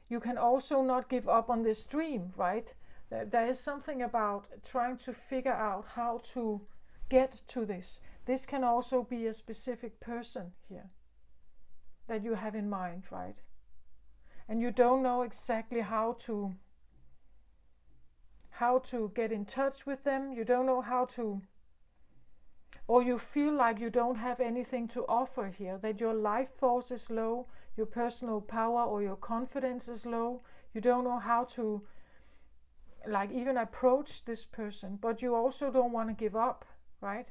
Speaker 1: you can also not give up on this dream, right? There is something about trying to figure out how to get to this. This can also be a specific person here that you have in mind, right? And you don't know exactly how to get in touch with them. You don't know how to, or you feel like you don't have anything to offer here, that your life force is low, your personal power or your confidence is low. You don't know how to like even approach this person, but you also don't want to give up, right?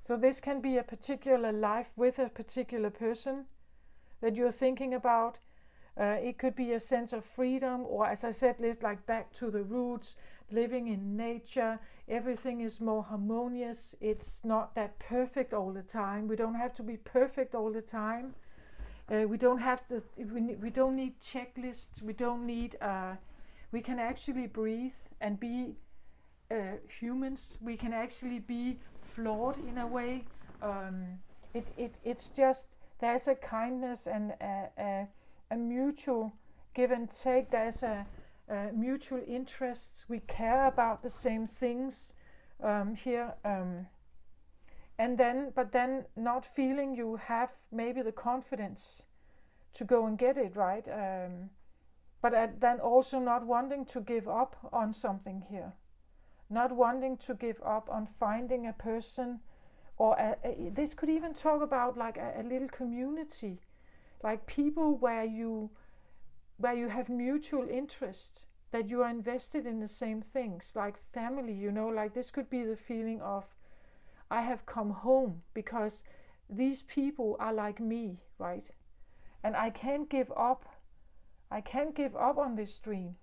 Speaker 1: So this can be a particular life with a particular person that you're thinking about. It could be a sense of freedom, or as I said, it's like back to the roots, living in nature. Everything is more harmonious. It's not that perfect all the time. We don't have to be perfect all the time. We don't have to. We don't need checklists. We don't need. We can actually breathe and be humans. We can actually be flawed in a way. It's just there's a kindness and a mutual give and take. There's a mutual interests. We care about the same things here. But then not feeling you have maybe the confidence to go and get it, right? But then also not wanting to give up on something here. Not wanting to give up on finding a person, or this could even talk about like a little community, like people where you have mutual interest, that you are invested in the same things, like family, you know, like this could be the feeling of I have come home because these people are like me, right? And I can't give up. I can't give up on this dream.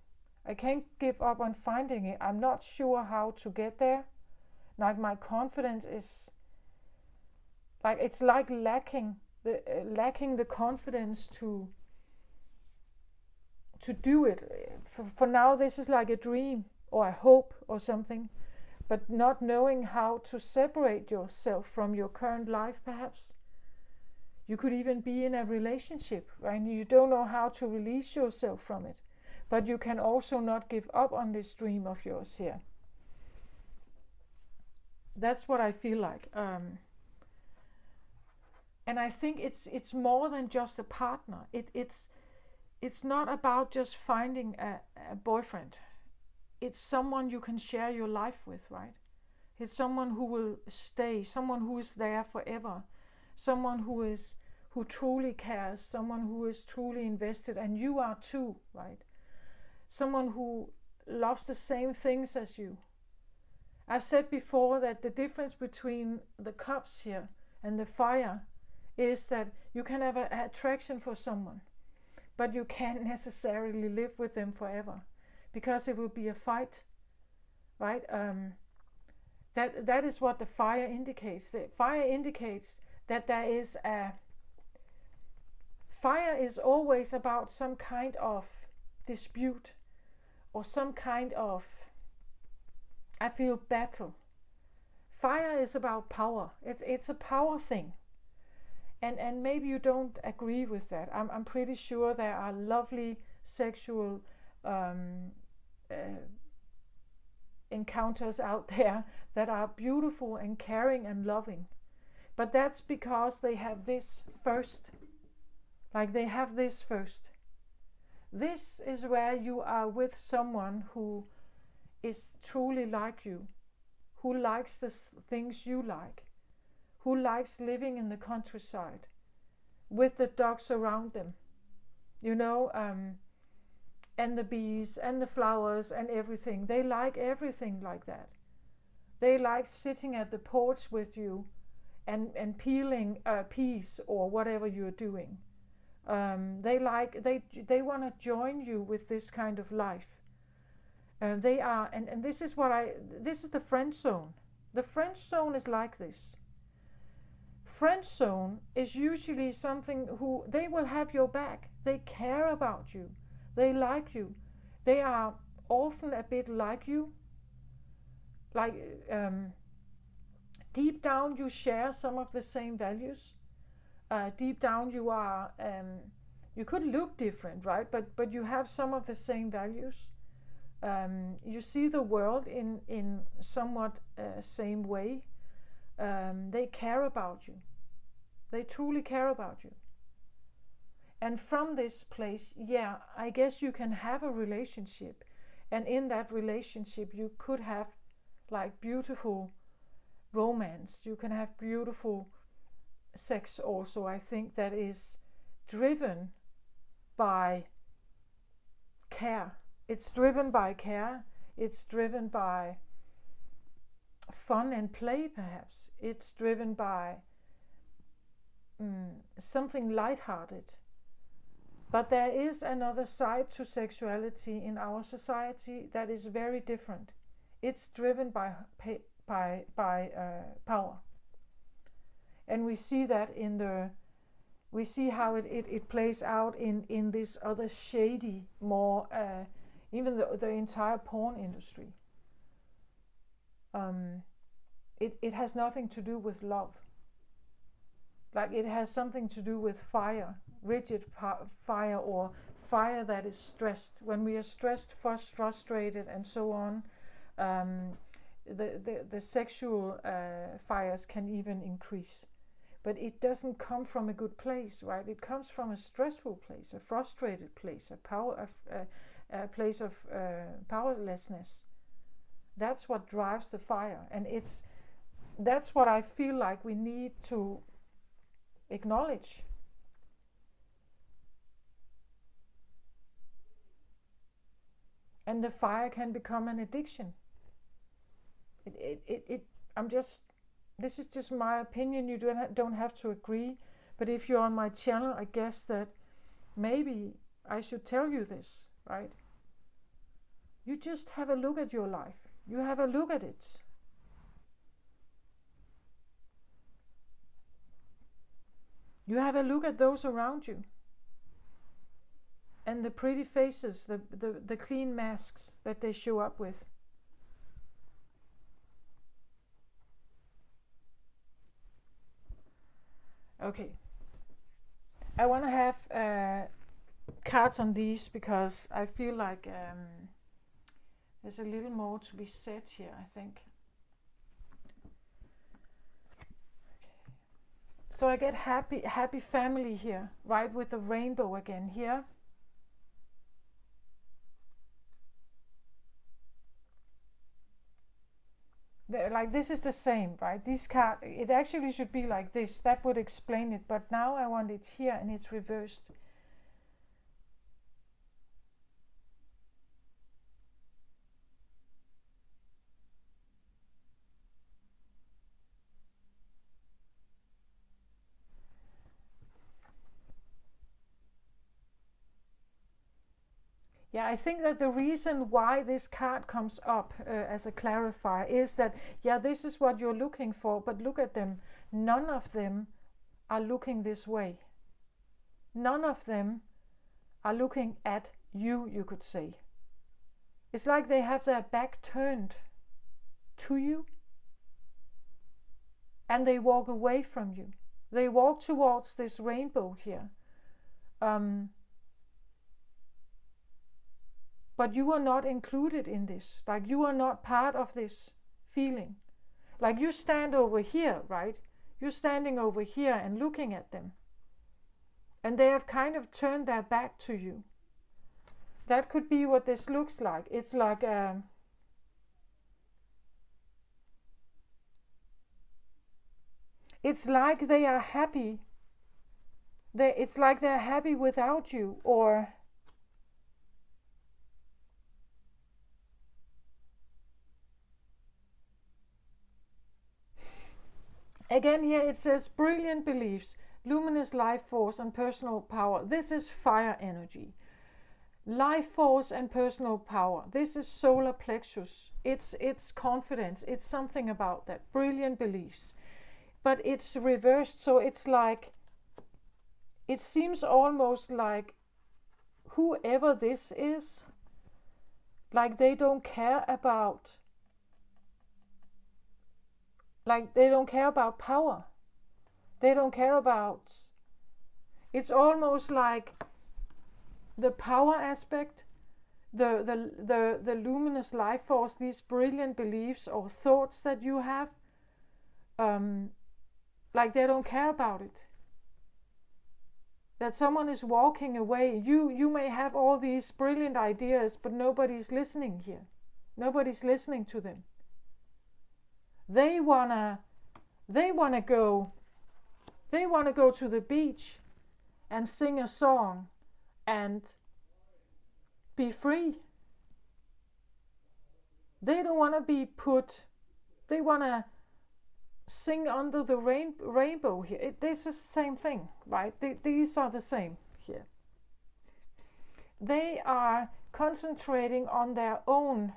Speaker 1: I can't give up on finding it. I'm not sure how to get there. Like my confidence is like it's like lacking the confidence to do it. For now, this is like a dream or a hope or something, but not knowing how to separate yourself from your current life, perhaps. You could even be in a relationship, right? And you don't know how to release yourself from it. But you can also not give up on this dream of yours here. That's what I feel like. And I think it's more than just a partner. It's not about just finding a boyfriend. It's someone you can share your life with, right? It's someone who will stay, someone who is there forever, someone who truly cares, someone who is truly invested, and you are too, right? Someone who loves the same things as you. I've said before that the difference between the cups here and the fire is that you can have an attraction for someone, but you can't necessarily live with them forever because it will be a fight, right? That is what the fire indicates. The fire indicates that there is a fire is always about some kind of dispute or some kind of, I feel, battle. Fire is about power. It's a power thing. And maybe you don't agree with that. I'm pretty sure there are lovely sexual encounters out there that are beautiful and caring and loving. But that's because they have this first. Like they have this first. This is where you are with someone who is truly like you, who likes the things you like, who likes living in the countryside with the dogs around them, and the bees and the flowers and everything. They like everything like that. They like sitting at the porch with you and peeling peas or whatever you're doing. They want to join you with this kind of life. They are, and this is this is the friend zone. The friend zone is like this. Friend zone is usually something who they will have your back. They care about you. They like you. They are often a bit like you. Like deep down you share some of the same values. Deep down you are, you could look different, right? But you have some of the same values. You see the world in somewhat same way. They care about you. They truly care about you. And from this place, yeah, I guess you can have a relationship. And in that relationship, you could have like beautiful romance. You can have beautiful sex also. I think that is driven by care. It's driven by care. It's driven by fun and play, perhaps. It's driven by something lighthearted. But there is another side to sexuality in our society that is very different. It's driven by power. And we see that we see how it plays out in this other shady, more, even the entire porn industry. It has nothing to do with love. Like it has something to do with fire, rigid fire, or fire that is stressed. When we are stressed, frustrated, and so on, the sexual fires can even increase. But it doesn't come from a good place, right? It comes from a stressful place, a frustrated place, a place of powerlessness. That's what drives the fire, and that's what I feel like we need to acknowledge. And the fire can become an addiction. I'm just this is just my opinion, you don't have to agree, but if you're on my channel, I guess that maybe I should tell you this, right? You just have a look at your life. You have a look at it. You have a look at those around you. And the pretty faces, the clean masks that they show up with. Okay. I want to have cards on these because I feel like there's a little more to be said here, I think. So I get happy family here, right, with the rainbow again here. Like this is the same, right? This card, it actually should be like this. That would explain it, but now I want it here and it's reversed. Yeah, I think that the reason why this card comes up as a clarifier is that, yeah, this is what you're looking for, but look at them. None of them are looking this way. None of them are looking at you, you could say. It's like they have their back turned to you and they walk away from you. They walk towards this rainbow here. But you are not included in this. Like you are not part of this feeling. Like you stand over here, right? You're standing over here and looking at them. And they have kind of turned their back to you. That could be what this looks like. It's like it's like they are happy. It's like they're happy without you, or again here it says brilliant beliefs, luminous life force and personal power. This is fire energy. Life force and personal power. This is solar plexus. It's confidence. It's something about that. Brilliant beliefs. But it's reversed, so it's like, it seems almost like whoever this is, like they don't care about, like they don't care about power. They don't care about, it's almost like the power aspect, the luminous life force, these brilliant beliefs or thoughts that you have, like they don't care about it. That someone is walking away. You may have all these brilliant ideas, but nobody's listening here. Nobody's listening to them. They wanna go to the beach and sing a song and be free. They don't want to be put, they want to sing under the rainbow here. This is the same thing, right? These are the same here. They are concentrating on their own,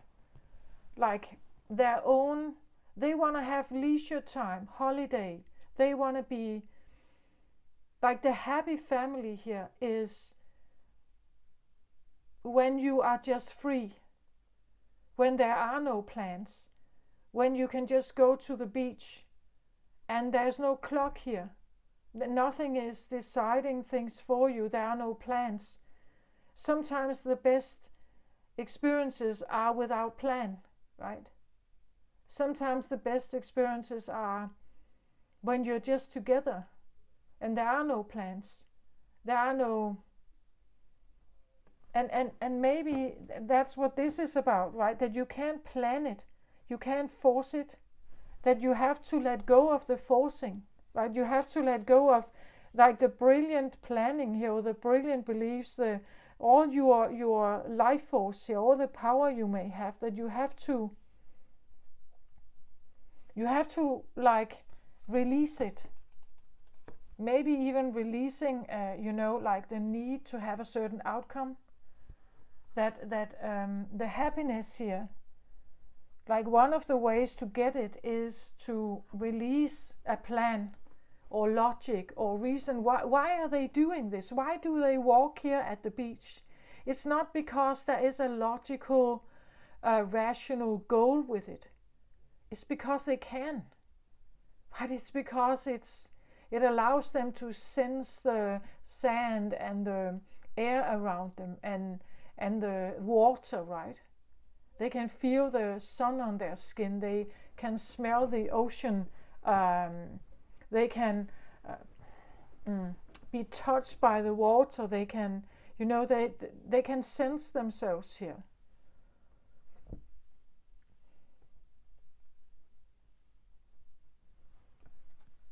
Speaker 1: they want to have leisure time, holiday. They want to be, like the happy family here is when you are just free, when there are no plans, when you can just go to the beach and there's no clock here. Nothing is deciding things for you. There are no plans. Sometimes the best experiences are without plan, right? Sometimes the best experiences are when you're just together and there are no plans. There are no... And maybe that's what this is about, right? That you can't plan it. You can't force it. That you have to let go of the forcing, right? You have to let go of like the brilliant planning here, or the brilliant beliefs, all your life force here, all the power you may have, that you have to like release it. Maybe even releasing, like the need to have a certain outcome. That the happiness here, like one of the ways to get it is to release a plan or logic or reason. Why are they doing this? Why do they walk here at the beach? It's not because there is a logical, rational goal with it. It's because they can. But it's because it allows them to sense the sand and the air around them and the water, right? They can feel the sun on their skin. They can smell the ocean. They can be touched by the water. They can, they can sense themselves here.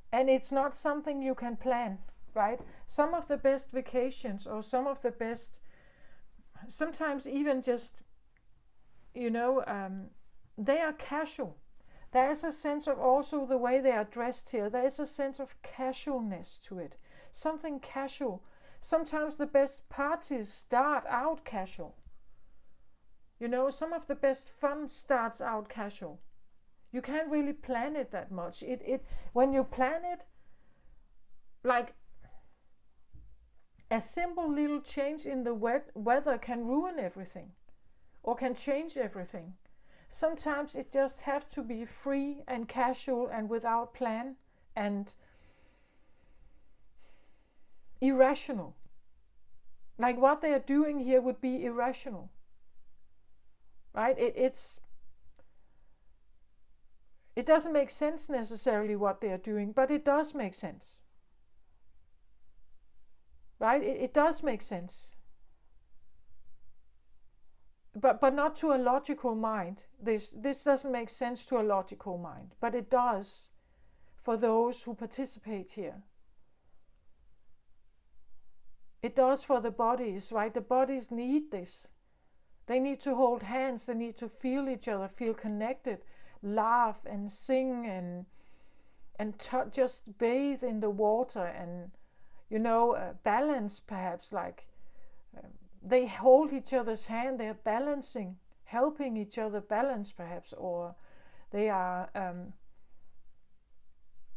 Speaker 1: And it's not something you can plan, right? Some of the best vacations or some of the best, sometimes even just, they are casual. There is a sense of also the way they are dressed here. There is a sense of casualness to it. Something casual. Sometimes the best parties start out casual. Some of the best fun starts out casual. You can't really plan it that much. When you plan it, like a simple little change in the weather can ruin everything or can change everything. Sometimes it just has to be free and casual and without plan and irrational. Like what they are doing here would be irrational, right? It doesn't make sense necessarily what they are doing, but it does make sense. Right? It does make sense. But not to a logical mind. This doesn't make sense to a logical mind, but it does for those who participate here. It does for the bodies, right? The bodies need this. They need to hold hands, they need to feel each other, feel connected, laugh and sing and just bathe in the water and balance, perhaps, like they hold each other's hand, they are balancing, helping each other balance, perhaps, or they are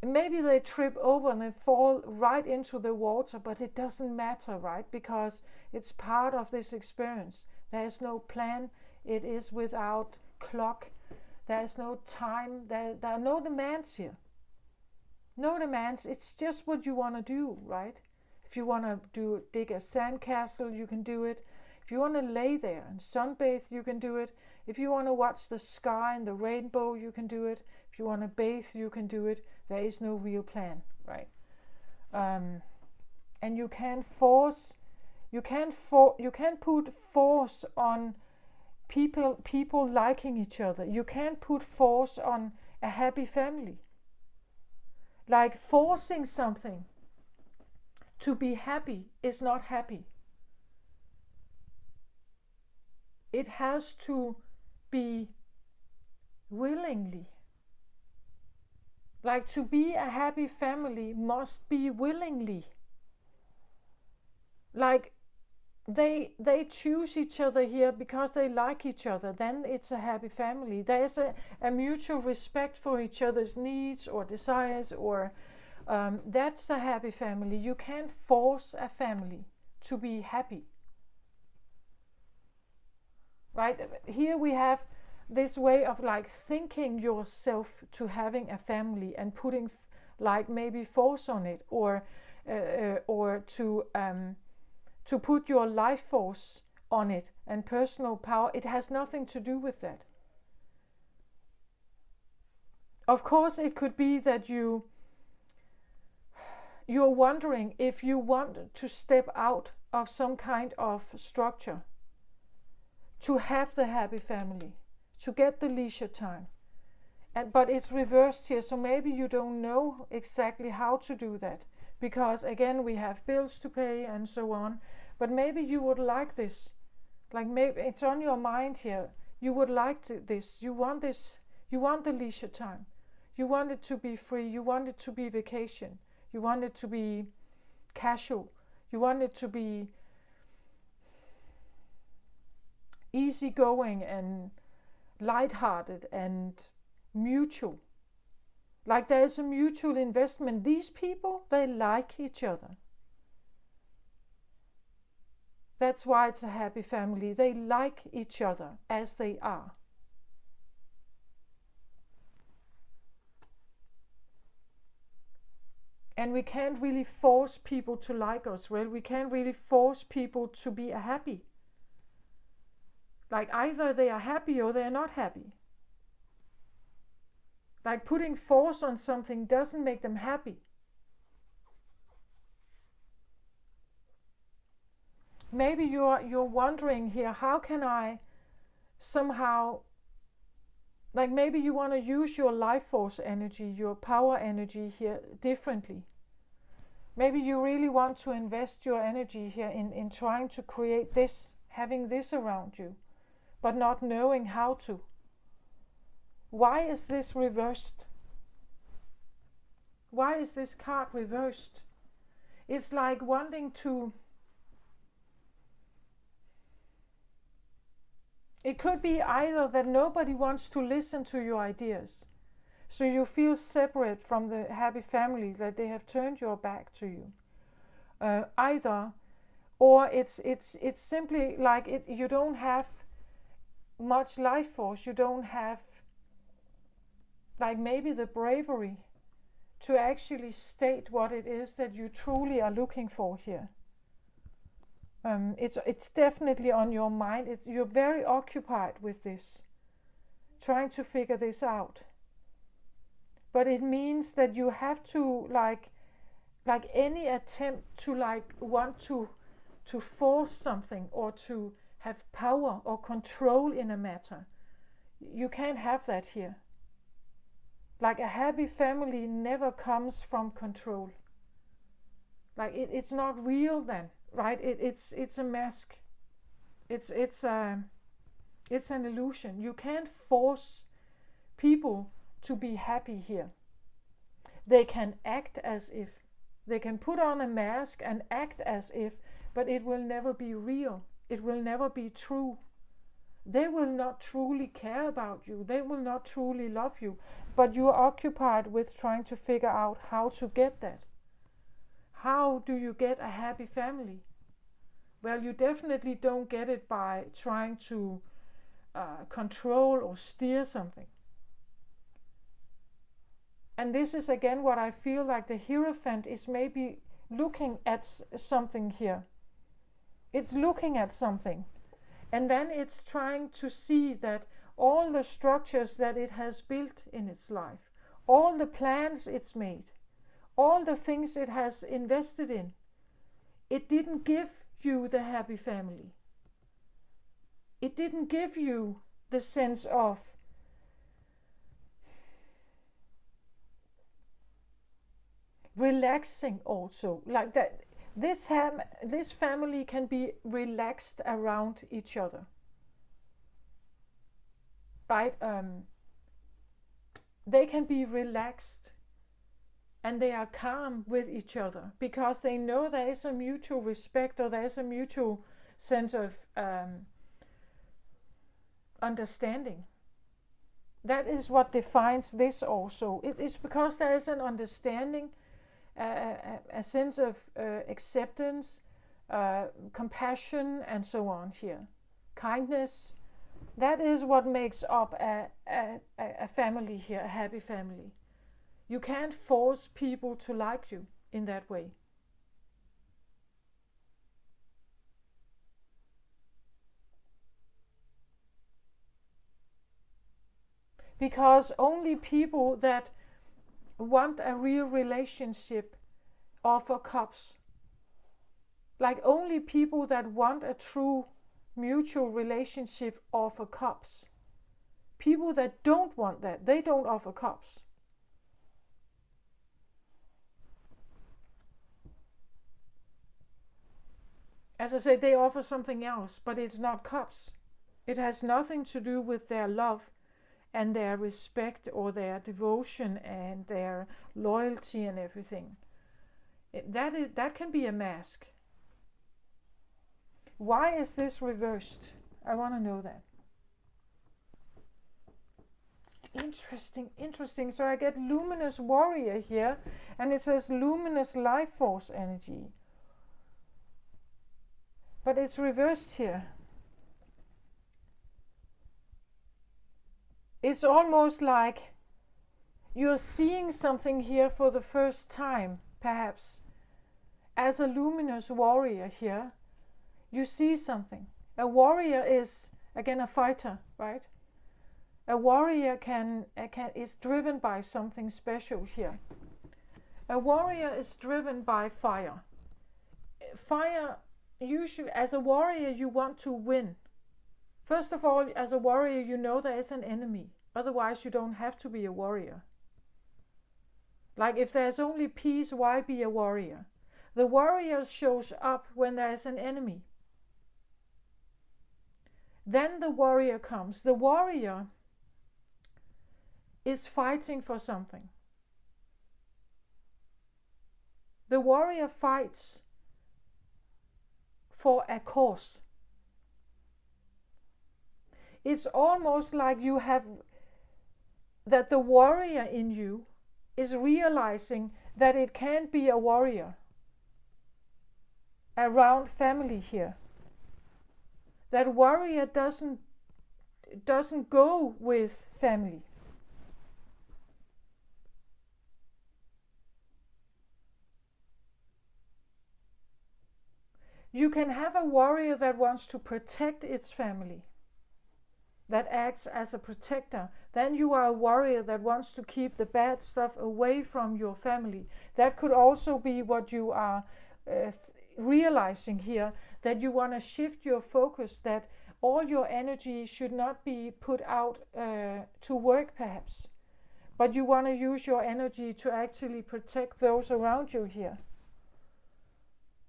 Speaker 1: maybe they trip over and they fall right into the water, but it doesn't matter, right? Because it's part of this experience. There is no plan. It is without clock. There is no time. There are no demands here. No demands. It's just what you want to do, right? If you want to dig a sandcastle, you can do it. If you want to lay there and sunbathe, you can do it. If you want to watch the sky and the rainbow, you can do it. If you want to bathe, you can do it. There is no real plan, right? And you can't force. You can't put force on people liking each other. You can't put force on a happy family. Like forcing something to be happy is not happy. It has to be willingly. Like to be a happy family must be willingly. Like they choose each other here because they like each other, then it's a happy family. There is a mutual respect for each other's needs or desires, or that's a happy family. You can't force a family to be happy. Right? Here we have this way of like thinking yourself to having a family and putting like maybe force on it, or to put your life force on it and personal power. It has nothing to do with that. Of course, it could be that you're wondering if you want to step out of some kind of structure to have the happy family, to get the leisure time. But it's reversed here, so maybe you don't know exactly how to do that, because again we have bills to pay and so on. But maybe you would like this, like maybe it's on your mind here. You would like this. You want this. You want the leisure time. You want it to be free. You want it to be vacation. You want it to be casual. You want it to be easygoing and lighthearted and mutual. Like there's a mutual investment. These people, they like each other. That's why it's a happy family. They like each other as they are. And we can't really force people to like us. Well, we can't really force people to be happy. Like either they are happy or they are not happy. Like putting force on something doesn't make them happy. Maybe you're wondering here, how can I somehow, like maybe you want to use your life force energy, your power energy here differently. Maybe you really want to invest your energy here in trying to create this, having this around you, but not knowing how to. Why is this reversed? Why is this card reversed? It's like wanting to... It could be either that nobody wants to listen to your ideas, so you feel separate from the happy family, that they have turned your back to you. Either, or it's simply like you don't have much life force. You don't have, like maybe the bravery to actually state what it is that you truly are looking for here. It's definitely on your mind. You're very occupied with this, trying to figure this out. But it means that you have to like any attempt to want to force something or to have power or control in a matter. You can't have that here. Like a happy family never comes from control. Like it's not real then, right? It's a mask. It's an illusion. You can't force people to be happy here. They can act as if. They can put on a mask and act as if, but it will never be real. It will never be true. They will not truly care about you. They will not truly love you. But you are occupied with trying to figure out how to get that. How do you get a happy family? Well, you definitely don't get it by trying to control or steer something. And this is again what I feel like the Hierophant is maybe looking at something here. It's looking at something. And then it's trying to see that all the structures that it has built in its life, all the plans it's made, all the things it has invested in, it didn't give you the happy family. It didn't give you the sense of relaxing also. Like that, this family can be relaxed around each other. Right? They can be relaxed and they are calm with each other because they know there is a mutual respect or there is a mutual sense of understanding. That is what defines this also. It is because there is an understanding, a sense of acceptance, compassion, and so on here. Kindness. That is what makes up a family here, a happy family. You can't force people to like you in that way. Because only people that want a real relationship offer cups. Like only people that want a true mutual relationship offer cups. People that don't want that, they don't offer cups. As I said, they offer something else, but it's not cups. It has nothing to do with their love and their respect or their devotion and their loyalty and everything. That can be a mask. Why is this reversed? I want to know that. Interesting. So I get luminous warrior here, and it says luminous life force energy. But it's reversed here. It's almost like you're seeing something here for the first time, perhaps. As a luminous warrior here, you see something. A warrior is, again, a fighter, right? A warrior is driven by something special here. A warrior is driven by fire. Fire, usually, as a warrior, you want to win. First of all, as a warrior, you know there is an enemy. Otherwise, you don't have to be a warrior. Like if there's only peace, why be a warrior? The warrior shows up when there is an enemy. Then the warrior comes. The warrior is fighting for something. The warrior fights for a cause. It's almost like you have that the warrior in you is realizing that it can't be a warrior around family here. That warrior doesn't go with family. You can have a warrior that wants to protect its family, that acts as a protector. Then you are a warrior that wants to keep the bad stuff away from your family. That could also be what you are realizing here, that you want to shift your focus, that all your energy should not be put out to work perhaps, but you want to use your energy to actually protect those around you here.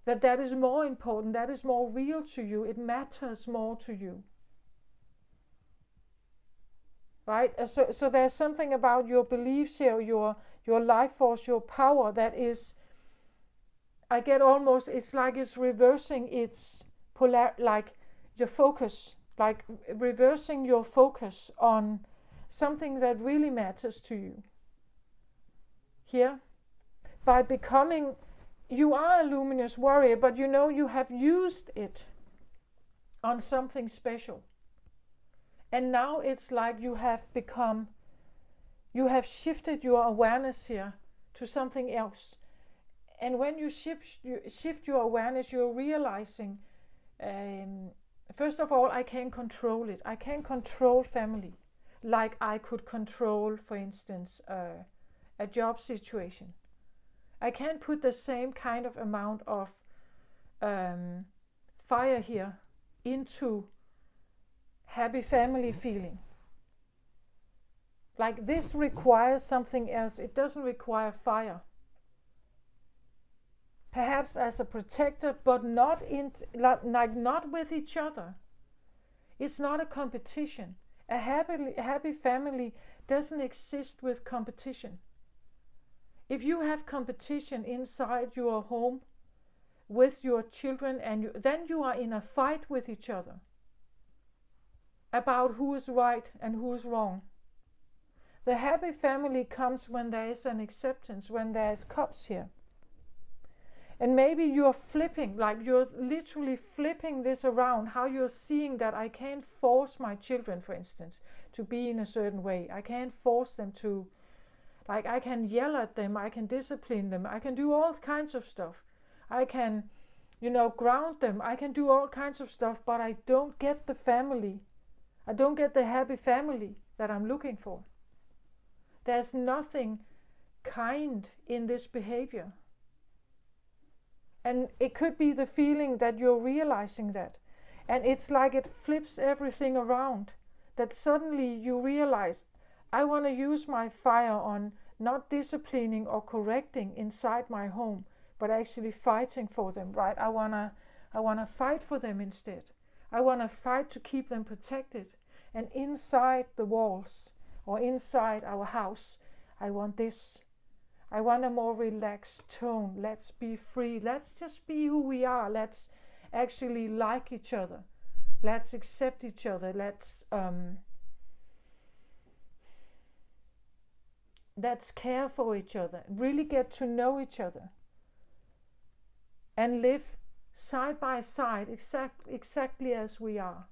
Speaker 1: That is more important, that is more real to you, it matters more to you. Right? So there's something about your beliefs here, your life force, your power that is, I get almost, it's like it's reversing its like your focus, like reversing your focus on something that really matters to you. Here, by becoming, you are a luminous warrior, but you know you have used it on something special. And now it's like you have shifted your awareness here to something else. And when you shift your awareness, you're realizing, first of all, I can control it. I can control family, like I could control, for instance, a job situation. I can put the same kind of amount of fire here into happy family feeling. Like this requires something else. It doesn't require fire. Perhaps as a protector, but not with each other. It's not a competition. A happy family doesn't exist with competition. If you have competition inside your home with your children, then you are in a fight with each other about who is right and who is wrong. The happy family comes when there is an acceptance, when there is cups here. And maybe you're flipping, like you're literally flipping this around, how you're seeing that I can't force my children, for instance, to be in a certain way. I can't force them to, like I can yell at them, I can discipline them, I can do all kinds of stuff. I can, ground them, I can do all kinds of stuff, but I don't get the family. I don't get the happy family that I'm looking for. There's nothing kind in this behavior. And it could be the feeling that you're realizing that. And it's like it flips everything around. That suddenly you realize, I want to use my fire on not disciplining or correcting inside my home, but actually fighting for them, right? I wanna fight for them instead. I want to fight to keep them protected. And inside the walls, or inside our house, I want this. I want a more relaxed tone. Let's be free. Let's just be who we are. Let's actually like each other. Let's accept each other. Let's care for each other. Really get to know each other. And live side by side exactly as we are.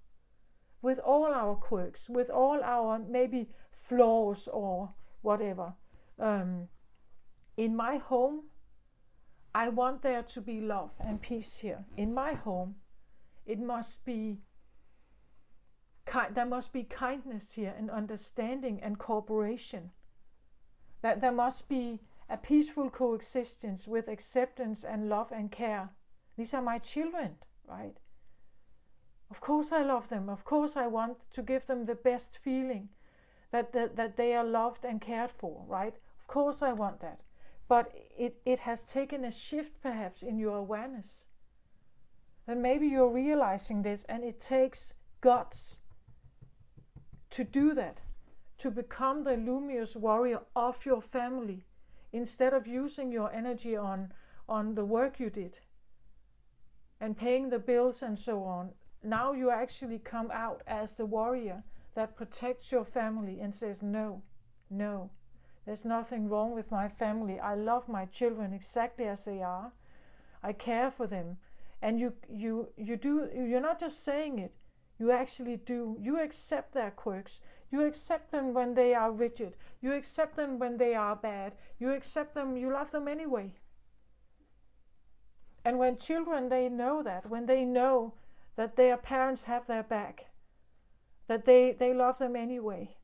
Speaker 1: With all our quirks, with all our maybe flaws or whatever. In my home, I want there to be love and peace here. In my home, it must be there must be kindness here and understanding and cooperation. That there must be a peaceful coexistence with acceptance and love and care. These are my children, right? Of course I love them. Of course I want to give them the best feeling that they are loved and cared for, right? Of course I want that. But it has taken a shift perhaps in your awareness. And maybe you're realizing this, and it takes guts to do that, to become the luminous warrior of your family, instead of using your energy on the work you did and paying the bills and so on. Now you actually come out as the warrior that protects your family and says, no, there's nothing wrong with my family. I love my children exactly as they are. I care for them. And you're not just saying it, you actually do. You accept their quirks. You accept them when they are rigid. You accept them when they are bad. You accept them, you love them anyway. And when children, they know that, when they know that their parents have their back, that they love them anyway,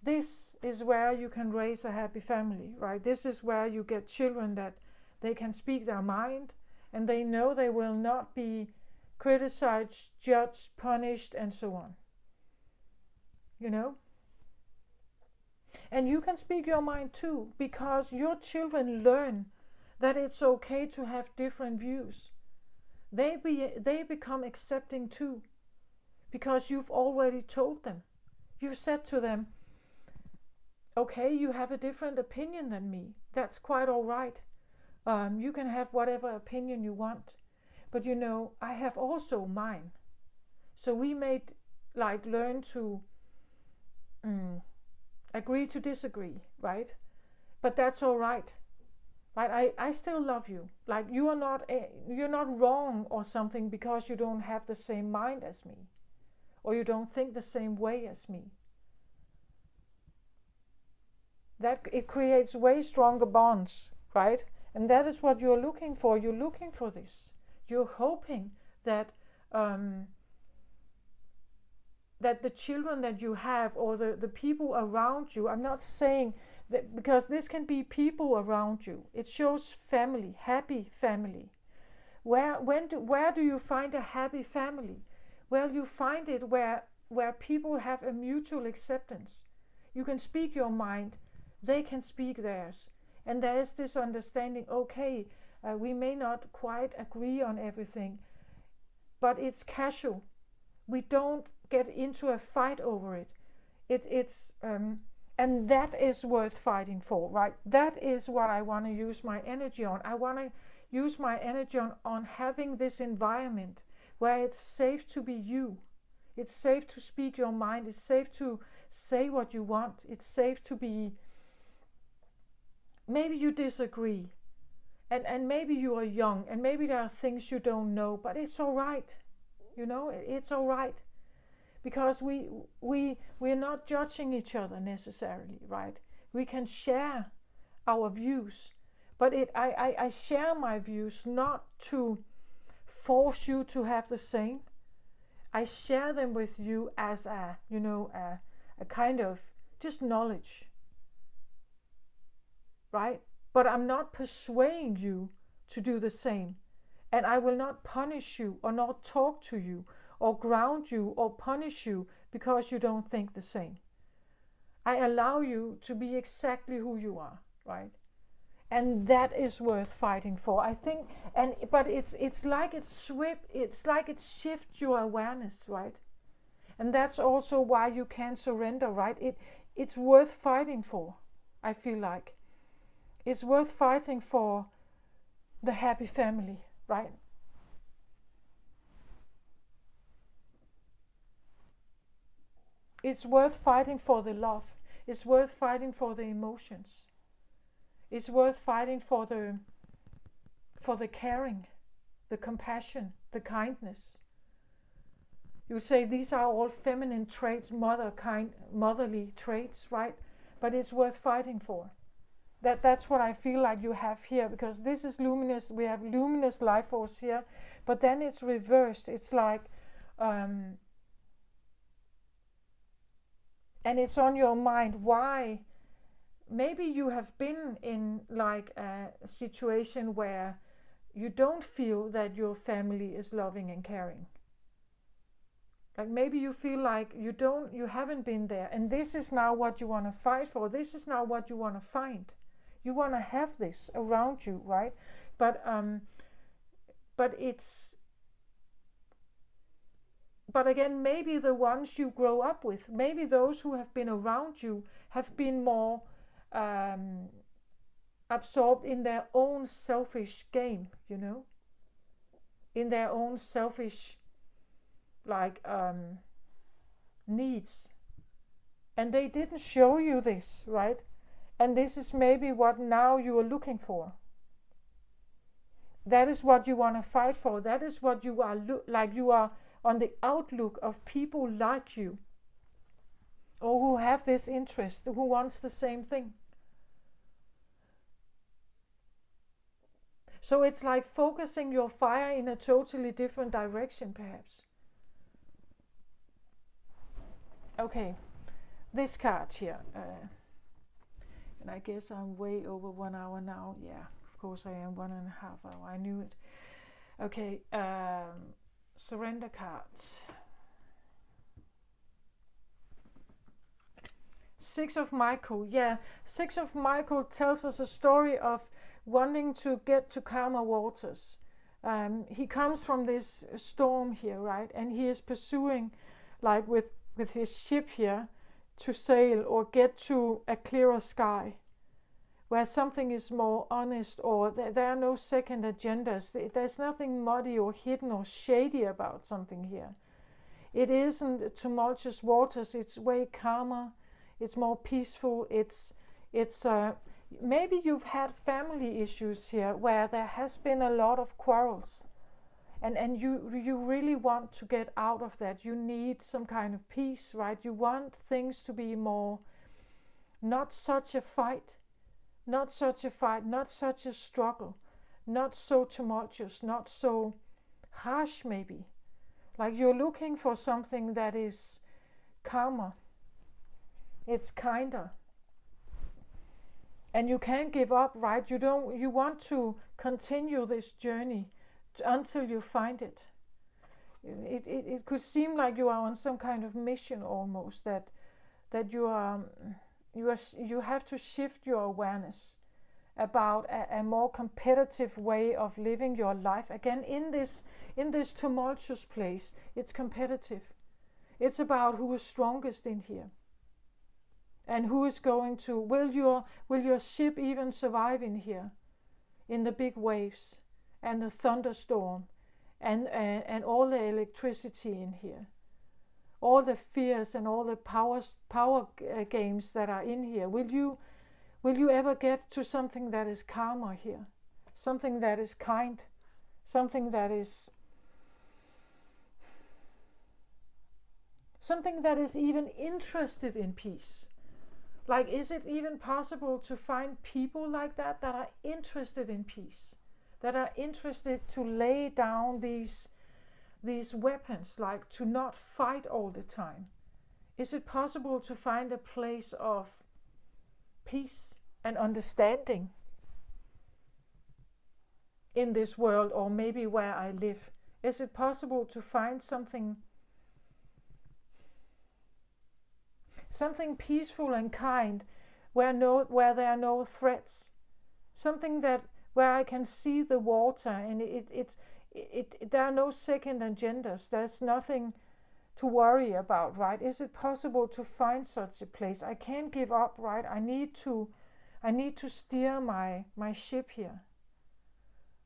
Speaker 1: this is where you can raise a happy family, right? This is where you get children that they can speak their mind, and they know they will not be criticized, judged, punished, and so on. You know? And you can speak your mind too, because your children learn that it's okay to have different views. They become accepting too, because you've already told them. You've said to them, okay, you have a different opinion than me. That's quite all right. You can have whatever opinion you want. But you know, I have also mine. So we may learn to agree to disagree, right? But that's all right. Right? I still love you. Like you're not wrong or something because you don't have the same mind as me, or you don't think the same way as me. That it creates way stronger bonds, right? And that is what you're looking for. You're looking for this. You're hoping that that the children that you have, or the people around you, I'm not saying that, because this can be people around you. It shows family, happy family. Where do you find a happy family? Well, you find it where people have a mutual acceptance. You can speak your mind, they can speak theirs. And there is this understanding, okay, we may not quite agree on everything, but it's casual. We don't get into a fight over it. And that is worth fighting for, right? That is what I want to use my energy on. I want to use my energy on having this environment where it's safe to be you. It's safe to speak your mind. It's safe to say what you want. It's safe to be... Maybe you disagree. And maybe you are young. And maybe there are things you don't know. But it's all right. You know, it's all right. Because we're not judging each other necessarily, right? We can share our views. But I share my views not to force you to have the same. I share them with you as a kind of just knowledge, right? But I'm not persuading you to do the same. And I will not punish you or not talk to you or ground you or punish you because you don't think the same. I allow you to be exactly who you are, right? And that is worth fighting for, I think. But it's like it shifts your awareness, right? And that's also why you can't surrender, right? it's worth fighting for. I feel like it's worth fighting for the happy family, right? It's worth fighting for the love. It's worth fighting for the emotions. It's worth fighting for the caring, the compassion, the kindness. You say these are all feminine traits, motherly traits, right? But it's worth fighting for. That's what I feel like you have here, because this is luminous. We have luminous life force here, but then it's reversed. It's like, and it's on your mind. Why? Maybe you have been in like a situation where you don't feel that your family is loving and caring. Like maybe you feel like you haven't been there, and this is now what you want to fight for. This is now what you want to find. You want to have this around you, right? But again, maybe the ones you grow up with, maybe those who have been around you have been more absorbed in their own selfish game, in their own selfish needs, and they didn't show you this, right? And this is maybe what now you are looking for. That is what you want to fight for. That is what you are you are on the outlook of people like you, or who have this interest, who wants the same thing. So it's like focusing your fire in a totally different direction, perhaps. Okay, this card here, and I guess I'm way over 1 hour now. Yeah, of course I am, 1.5 hours. I knew it. Okay, surrender cards. 6 of Michael. Yeah, 6 of Michael tells us a story of wanting to get to calmer waters. He comes from this storm here, right? And he is pursuing, like with his ship here, to sail or get to a clearer sky, where something is more honest, or there are no second agendas. There's nothing muddy or hidden or shady about something here. It isn't tumultuous waters. It's way calmer. It's more peaceful. It's maybe you've had family issues here where there has been a lot of quarrels, and you really want to get out of that. You need some kind of peace, right? You want things to be more, not such a fight, not such a struggle, not so tumultuous, not so harsh maybe. Like you're looking for something that is calmer, it's kinder. And you can't give up, right? You want to continue this journey until you find it. It could seem like you are on some kind of mission almost, that you have to shift your awareness about a more competitive way of living your life. Again, in this tumultuous place, it's competitive. It's about who is strongest in here. And who is going to, will your ship even survive in here? In the big waves and the thunderstorm and all the electricity in here. All the fears and all the power games that are in here. Will you ever get to something that is calmer here? Something that is kind? Something that is even interested in peace? Like, is it even possible to find people like that are interested in peace, that are interested to lay down these weapons, like to not fight all the time? Is it possible to find a place of peace and understanding in this world, or maybe where I live? Is it possible to find something peaceful and kind, where there are no threats, something where I can see the water, and there are no second agendas. There's nothing worry about, right? Is it possible to find such a place? I can't give up, right? I need to steer my ship here.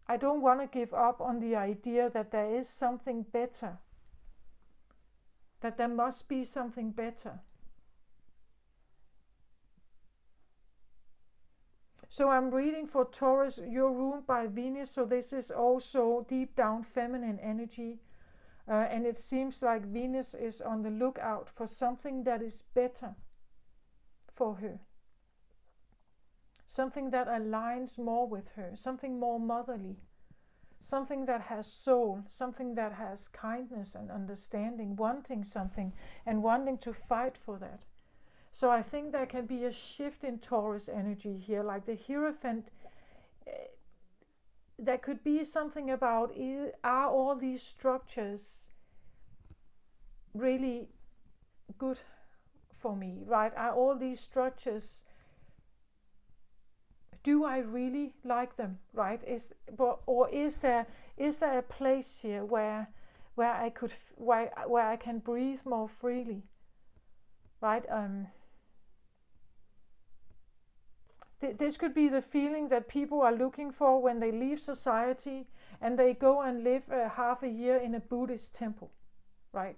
Speaker 1: I don't want to give up on the idea that there is something better, that there must be something better. So I'm reading for Taurus, you're ruled by Venus, so this is also deep down feminine energy. And it seems like Venus is on the lookout for something that is better for her. Something that aligns more with her, something more motherly, something that has soul, something that has kindness and understanding, wanting something and wanting to fight for that. So I think there can be a shift in Taurus energy here, like the Hierophant. There could be something about, are all these structures really good for me, right? Are all these structures, do I really like them, right? Is there a place here where I can breathe more freely, right? This could be the feeling that people are looking for when they leave society and they go and live half a year in a Buddhist temple, right?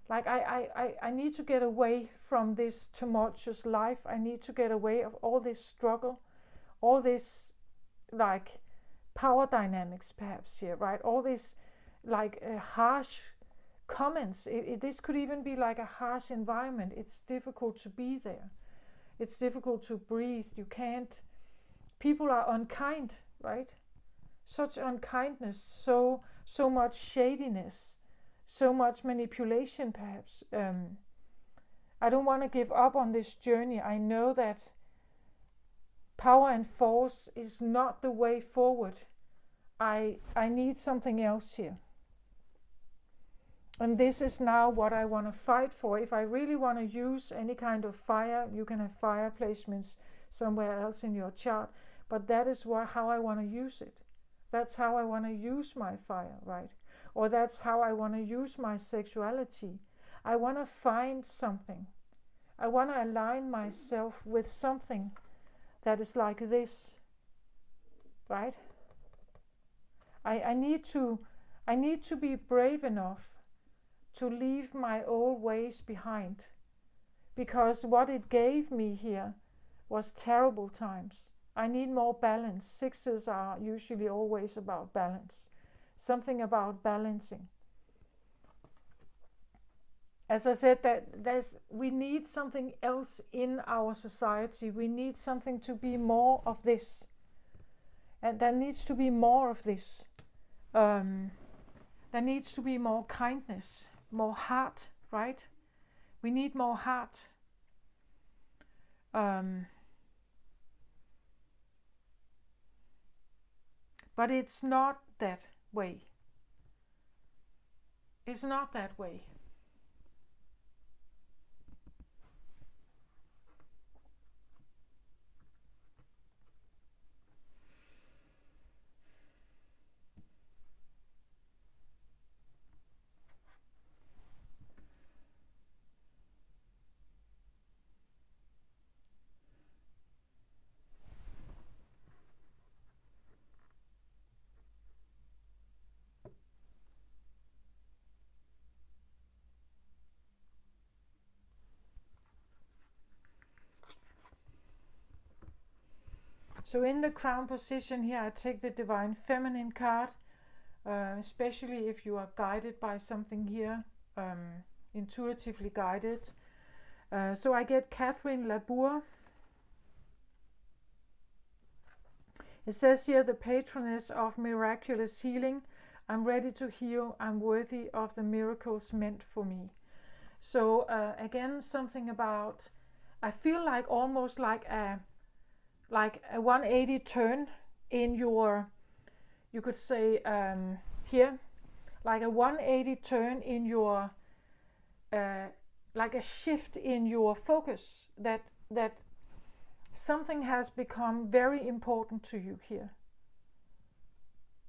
Speaker 1: Like I need to get away from this tumultuous life. I need to get away of all this struggle, all this like power dynamics perhaps here, right? All this like harsh comments. This could even be like a harsh environment. It's difficult to be there. It's difficult to breathe. You can't. People are unkind, right? Such unkindness, so much shadiness, so much manipulation, perhaps. I don't want to give up on this journey. I know that power and force is not the way forward. I need something else here. And this is now what I want to fight for. If I really want to use any kind of fire, you can have fire placements somewhere else in your chart. But that is how I want to use it. That's how I want to use my fire, right? Or that's how I want to use my sexuality. I want to find something. I want to align myself with something that is like this, right? I need to be brave enough to leave my old ways behind, because what it gave me here was terrible times. I need more balance. Sixes are usually always about balance. Something about balancing. As I said, we need something else in our society. We need something to be more of this. And there needs to be more of this. There needs to be more kindness, more heart, right? We need more heart. But it's not that way. It's not that way. So in the crown position here, I take the Divine Feminine card, especially if you are guided by something here, intuitively guided. So I get Catherine Labour. It says here, the patroness of miraculous healing. I'm ready to heal. I'm worthy of the miracles meant for me. So again, something about, I feel like almost like a 180 turn in your, you could say here, like a 180 turn in your, like a shift in your focus, that something has become very important to you here.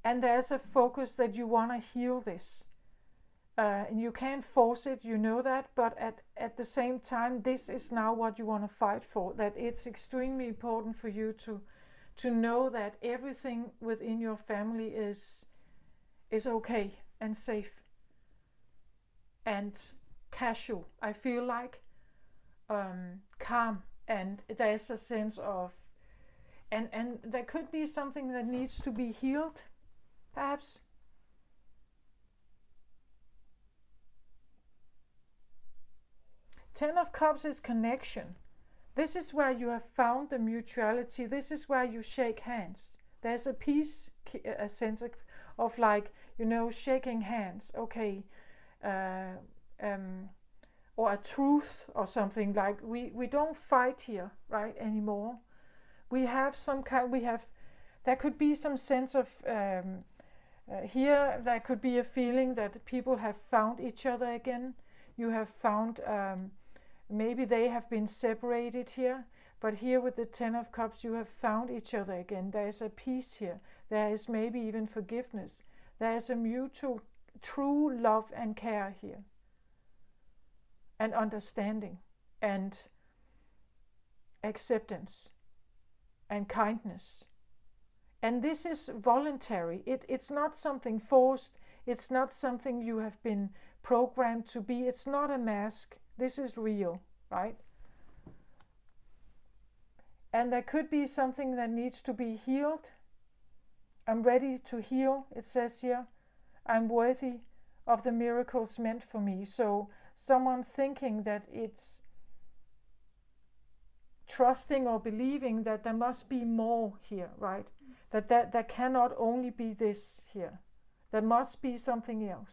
Speaker 1: And there's a focus that you want to heal this. And you can't force it, you know that, but at the same time, this is now what you want to fight for, that it's extremely important for you to know that everything within your family is okay and safe and casual. I feel like calm, and there's a sense of, and there could be something that needs to be healed, perhaps. Ten of Cups is connection. This is where you have found the mutuality. This is where you shake hands. There's a peace, a sense of like, shaking hands. Okay. Uh, or a truth or something, like we don't fight here, right, anymore. We have some kind, there could be some sense of, here there could be a feeling that people have found each other again. You have found, maybe they have been separated here, but here with the Ten of Cups you have found each other again. There is a peace here. There is maybe even forgiveness. There is a mutual true love and care here, and understanding and acceptance and kindness. And this is voluntary. It's not something forced. It's not something you have been programmed to be. It's not a mask. This is real, right? And there could be something that needs to be healed. I'm ready to heal, it says here. I'm worthy of the miracles meant for me. So someone thinking that it's trusting or believing that there must be more here, right? That there cannot only be this here. There must be something else.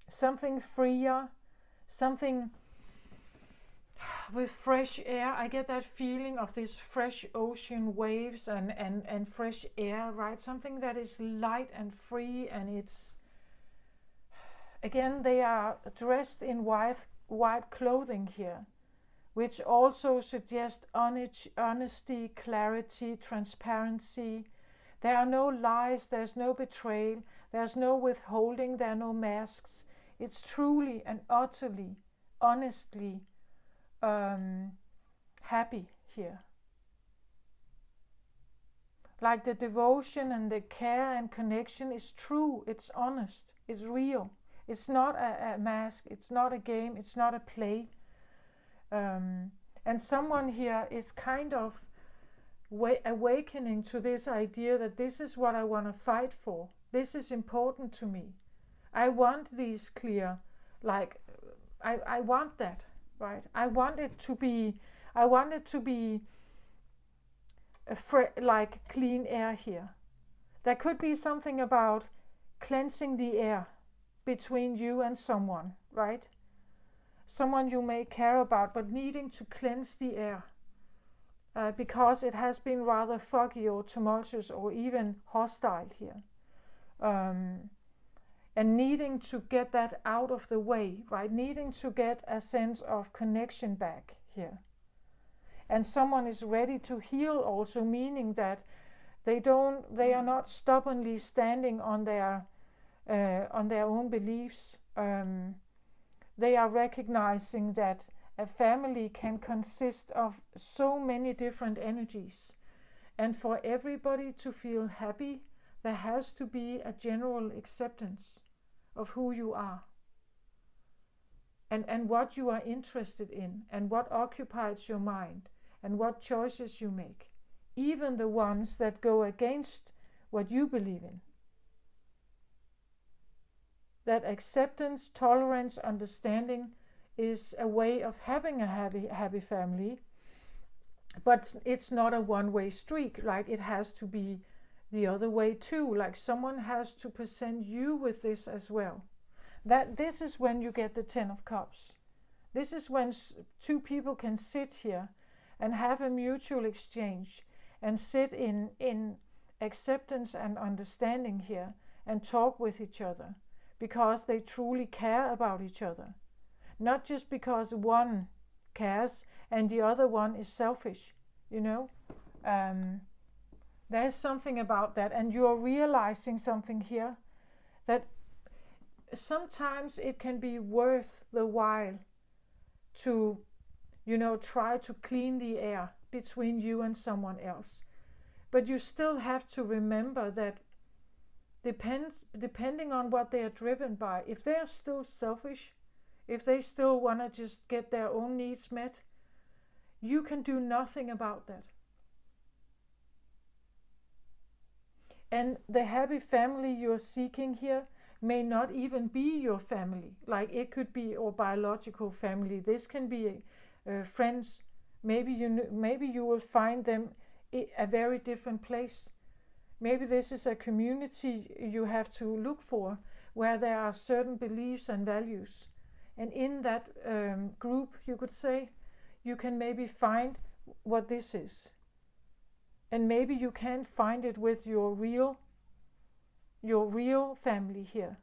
Speaker 1: Something freer, something with fresh air. I get that feeling of this fresh ocean waves and fresh air, right? Something that is light and free, and it's, again, they are dressed in white clothing here, which also suggests honesty, clarity, transparency. There are no lies, there's no betrayal, there's no withholding, there are no masks. It's truly and utterly, honestly happy here. Like the devotion and the care and connection is true, it's honest, it's real. It's not a mask, it's not a game, it's not a play. And someone here is kind of awakening to this idea that this is what I want to fight for. This is important to me. I want these clear, like, I want that, right? I want it to be like clean air here. There could be something about cleansing the air between you and someone, right? Someone you may care about, but needing to cleanse the air because it has been rather foggy or tumultuous or even hostile here. And needing to get that out of the way, right? Needing to get a sense of connection back here. And someone is ready to heal also, meaning that they are not stubbornly standing on their own beliefs. They are recognizing that a family can consist of so many different energies, and for everybody to feel happy, there has to be a general acceptance of who you are and what you are interested in and what occupies your mind and what choices you make, even the ones that go against what you believe in. That acceptance, tolerance, understanding is a way of having a happy family, but it's not a one-way street, right? It has to be the other way too. Like someone has to present you with this as well. This is when you get the Ten of Cups. This is when two people can sit here and have a mutual exchange and sit in acceptance and understanding here and talk with each other because they truly care about each other. Not just because one cares and the other one is selfish, There is something about that, and you're realizing something here, that sometimes it can be worth the while to, try to clean the air between you and someone else. But you still have to remember that depending on what they are driven by, if they are still selfish, if they still want to just get their own needs met, you can do nothing about that. And the happy family you're seeking here may not even be your family. Like it could be your biological family. This can be friends. Maybe you will find them a very different place. Maybe this is a community you have to look for, where there are certain beliefs and values. And in that group, you could say, you can maybe find what this is. And maybe you can't find it with your real family here,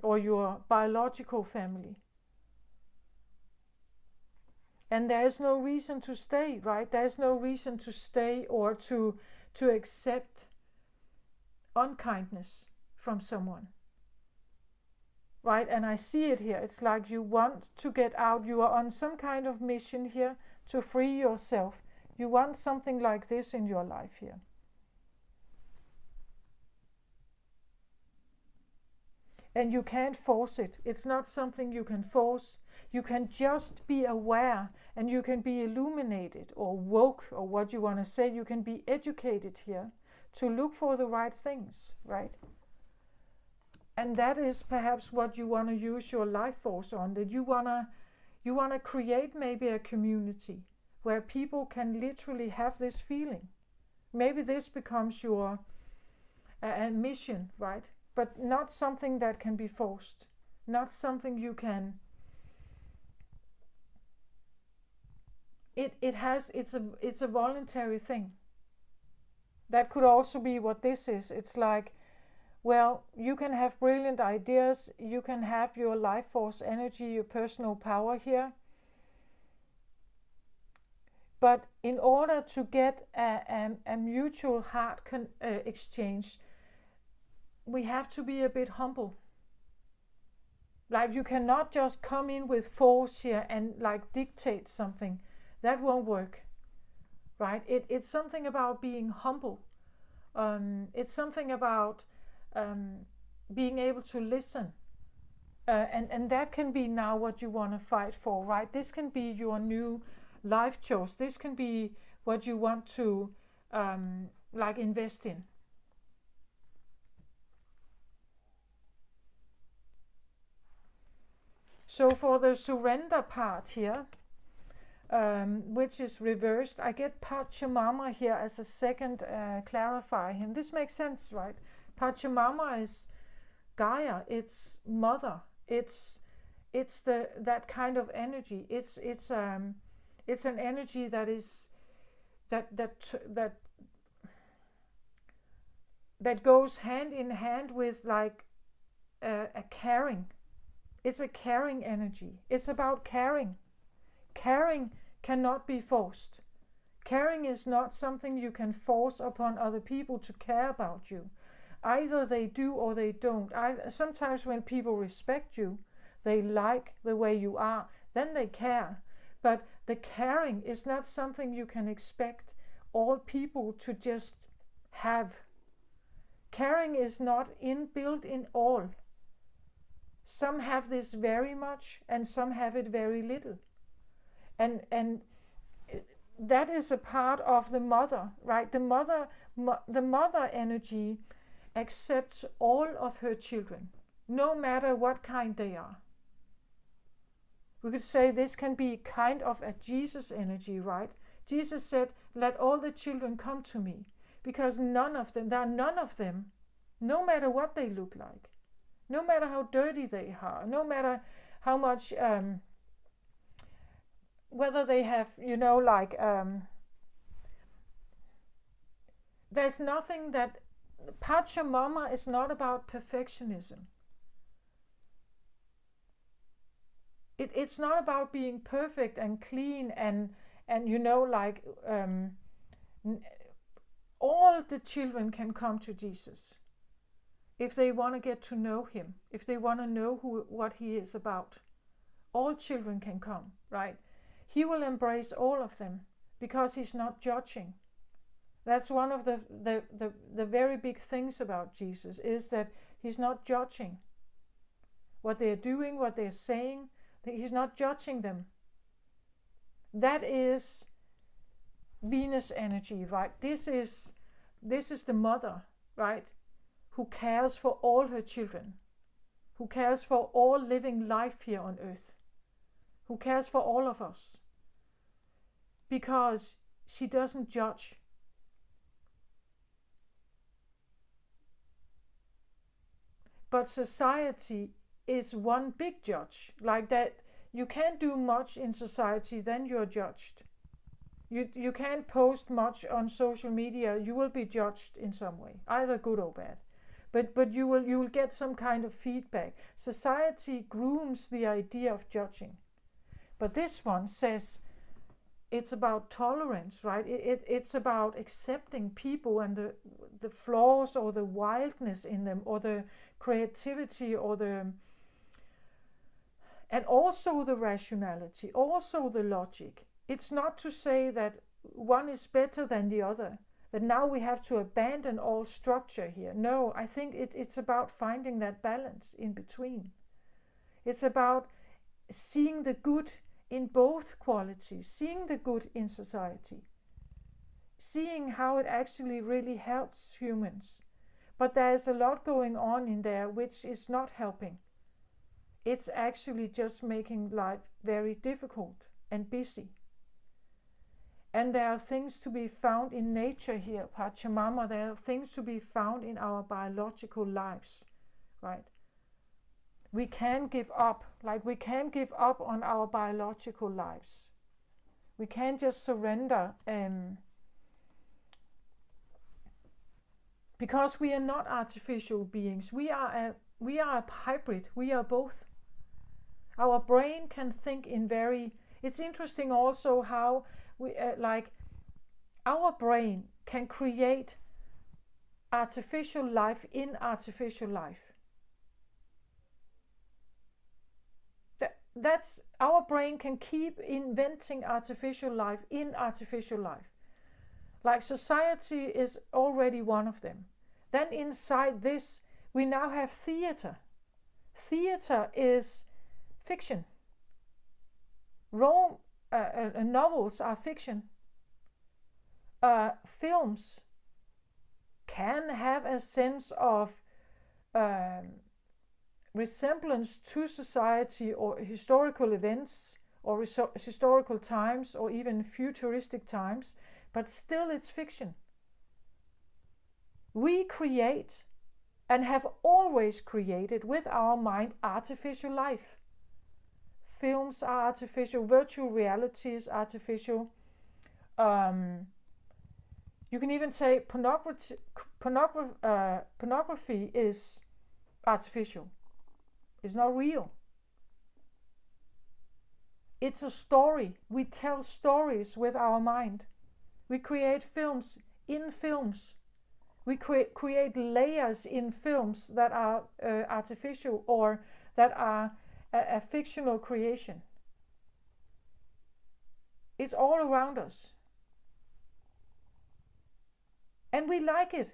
Speaker 1: or your biological family. And there is no reason to stay, right? There is no reason to stay or to accept unkindness from someone, right? And I see it here. It's like you want to get out. You are on some kind of mission here to free yourself. You want something like this in your life here. And you can't force it. It's not something you can force. You can just be aware, and you can be illuminated or woke, or what you want to say. You can be educated here to look for the right things, right? And that is perhaps what you want to use your life force on. That you wanna create maybe a community where people can literally have this feeling. Maybe this becomes your mission, right? But not something that can be forced. Not something you can. It's a voluntary thing. That could also be what this is. It's like, well, you can have brilliant ideas. You can have your life force energy, your personal power here. But in order to get a mutual heart exchange, we have to be a bit humble. Like you cannot just come in with force here and like dictate something. That won't work, right? It's something about being humble. It's something about being able to listen. And that can be now what you want to fight for, right? This can be your new life choice. This can be what you want to like invest in. So for the surrender part here, which is reversed, I get Pachamama here as a second clarifier. And this makes sense, right? Pachamama is Gaia, it's mother, it's that kind of energy. It's an energy that is that goes hand in hand with like a caring. It's a caring energy. It's about caring. Caring cannot be forced. Caring is not something you can force upon other people to care about you. Either they do or they don't. Sometimes when people respect you, they like the way you are, then they care. But the caring is not something you can expect all people to just have. Caring is not inbuilt in all. Some have this very much and some have it very little. And that is a part of the mother, right? The mother energy accepts all of her children, no matter what kind they are. We could say this can be kind of a Jesus energy, right? Jesus said, let all the children come to me, because there are none of them, no matter what they look like, no matter how dirty they are, no matter how much, whether they have, there's nothing that, Pachamama is not about perfectionism. It's not about being perfect and clean and all the children can come to Jesus if they want to get to know him, if they want to know what he is about. All children can come, right? He will embrace all of them because he's not judging. That's one of the very big things about Jesus, is that he's not judging what they're doing, what they're saying. He's not judging them. That is Venus energy, right? This is the mother, right? Who cares for all her children, who cares for all living life here on earth, who cares for all of us, because she doesn't judge. But society is one big judge, like that. You can't do much in society, then you're judged. You can't post much on social media, you will be judged in some way, either good or bad. But you will get some kind of feedback. Society grooms the idea of judging. But this one says it's about tolerance, right? It's about accepting people and the flaws or the wildness in them, or the creativity, and also the rationality, also the logic. It's not to say that one is better than the other, that now we have to abandon all structure here. No, I think it's about finding that balance in between. It's about seeing the good in both qualities, seeing the good in society, seeing how it actually really helps humans. But there's a lot going on in there which is not helping. It's actually just making life very difficult and busy. And there are things to be found in nature here, Pachamama. There are things to be found in our biological lives, right? We can give up, like we can give up on our biological lives. We can't just surrender, because we are not artificial beings. We are a hybrid. We are both. Our brain can think in very. It's interesting also how we our brain can create artificial life in artificial life. That's our brain can keep inventing artificial life in artificial life. Like society is already one of them. Then inside this, we now have theater. Theater is fiction. Novels are fiction. Films can have a sense of resemblance to society or historical events or historical times or even futuristic times, but still it's fiction. We create and have always created with our mind artificial life. Films are artificial, virtual reality is artificial. You can even say pornography is artificial. It's not real. It's a story. We tell stories with our mind. We create films in films. We create layers in films that are artificial or that are a fictional creation. It's all around us. And we like it.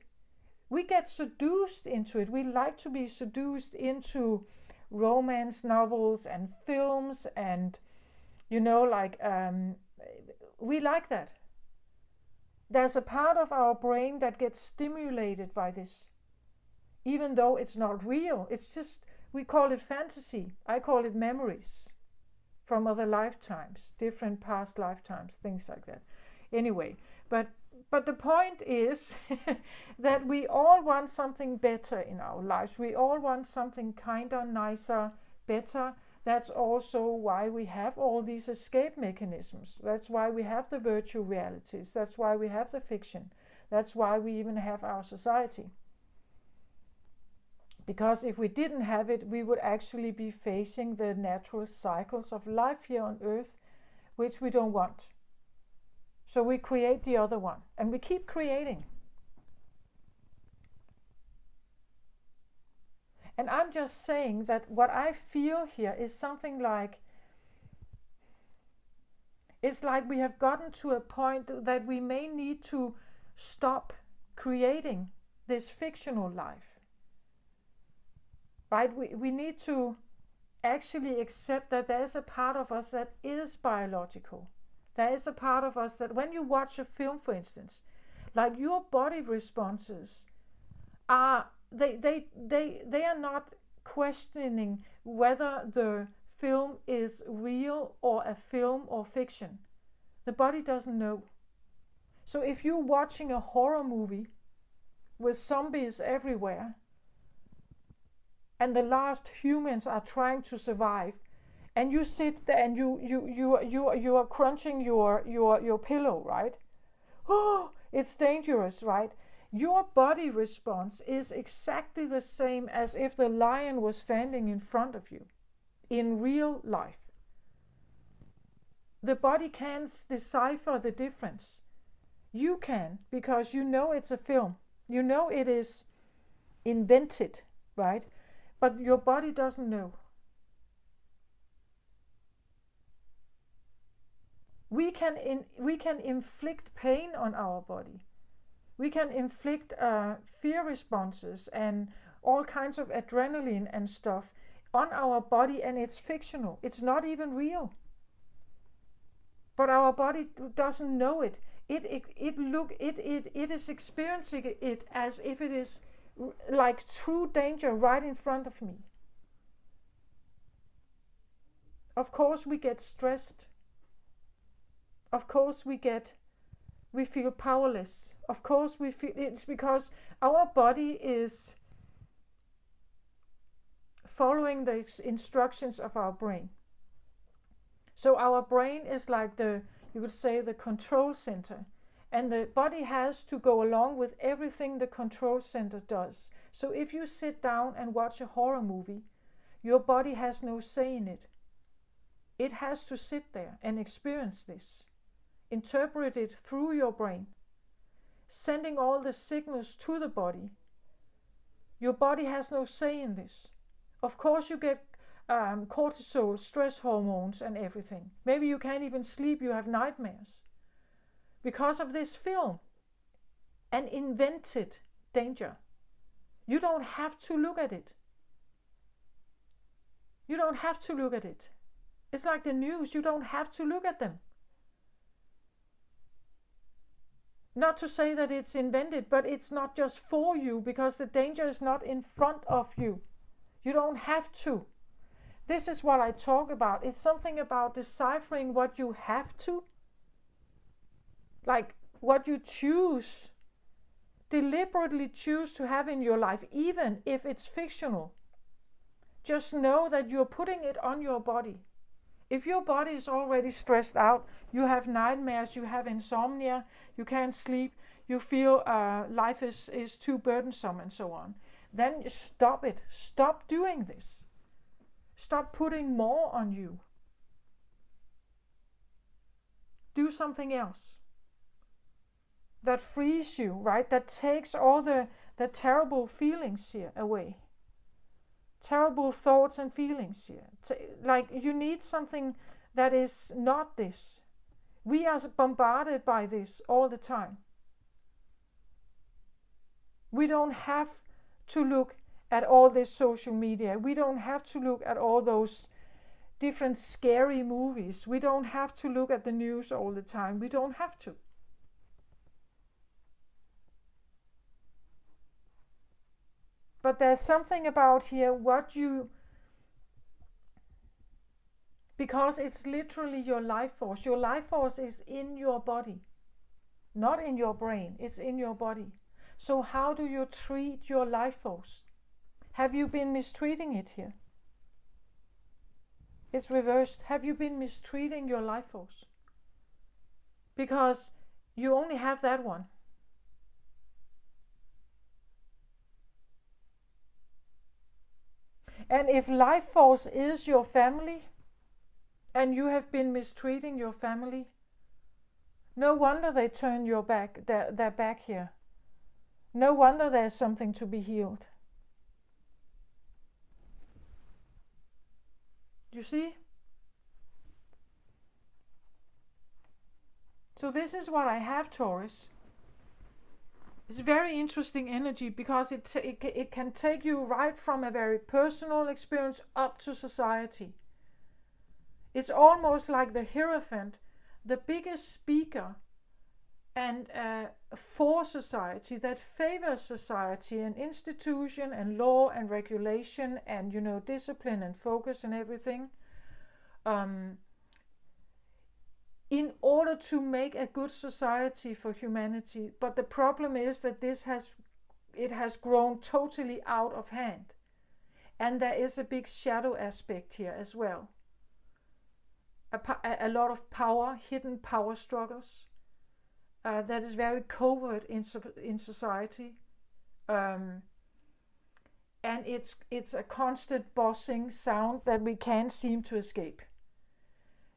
Speaker 1: We get seduced into it. We like to be seduced into romance novels and films and, we like that. There's a part of our brain that gets stimulated by this, even though it's not real. It's just, we call it fantasy. I call it memories from other lifetimes, different past lifetimes, things like that. Anyway, but the point is that we all want something better in our lives. We all want something kinder, nicer, better. That's also why we have all these escape mechanisms. That's why we have the virtual realities. That's why we have the fiction. That's why we even have our society. Because if we didn't have it, we would actually be facing the natural cycles of life here on Earth, which we don't want. So we create the other one, and we keep creating. And I'm just saying that what I feel here is something like, it's like we have gotten to a point that we may need to stop creating this fictional life. Right? We need to actually accept that there is a part of us that is biological. There is a part of us that when you watch a film, for instance, like your body responses are, they are not questioning whether the film is real or a film or fiction. The body doesn't know. So if you're watching a horror movie with zombies everywhere, and the last humans are trying to survive, and you sit there and you are crunching your pillow, right? Oh, it's dangerous, right? Your body response is exactly the same as if the lion was standing in front of you in real life. The body can't decipher the difference. You can, because you know it's a film. You know it is invented, right? But your body doesn't know. We can inflict pain on our body. We can inflict fear responses and all kinds of adrenaline and stuff on our body, and it's fictional. It's not even real. But our body doesn't know it. It is experiencing it as if it is like true danger right in front of me. Of course we get stressed. Of course we feel powerless. Of course we feel, it's because our body is following the instructions of our brain. So our brain is like you could say the control center, and the body has to go along with everything the control center does. So if you sit down and watch a horror movie, your body has no say in it. It has to sit there and experience this, interpret it through your brain, sending all the signals to the body. Your body has no say in this. Of course you get cortisol, stress hormones and everything. Maybe you can't even sleep, you have nightmares. Because of this film, an invented danger. You don't have to look at it. You don't have to look at it. It's like the news, you don't have to look at them. Not to say that it's invented, but it's not just for you, because the danger is not in front of you. You don't have to. This is what I talk about. It's something about deciphering what you have to, like what you choose, deliberately choose to have in your life, even if it's fictional. Just know that you're putting it on your body. If your body is already stressed out, you have nightmares, you have insomnia, you can't sleep, you feel life is too burdensome and so on, then stop it. Stop doing this. Stop putting more on you. Do something else that frees you, right? That takes all the terrible feelings here away. Terrible thoughts and feelings here. Like you need something that is not this. We are bombarded by this all the time. We don't have to look at all this social media. We don't have to look at all those different scary movies. We don't have to look at the news all the time. We don't have to. But there's something about here because it's literally your life force. Your life force is in your body, not in your brain. It's in your body. So how do you treat your life force? Have you been mistreating it here? It's reversed. Have you been mistreating your life force? Because you only have that one. And if life force is your family, and you have been mistreating your family, no wonder they turn their back here. No wonder there's something to be healed. You see? So this is what I have, Taurus. It's very interesting energy because it can take you right from a very personal experience up to society. It's almost like the Hierophant, the biggest speaker and for society, that favors society and institution and law and regulation and, you know, discipline and focus and everything, in order to make a good society for humanity. But the problem is that it has grown totally out of hand, and there is a big shadow aspect here as well. A lot of power, hidden power struggles. That is very covert in society, and it's a constant bossing sound that we can't seem to escape.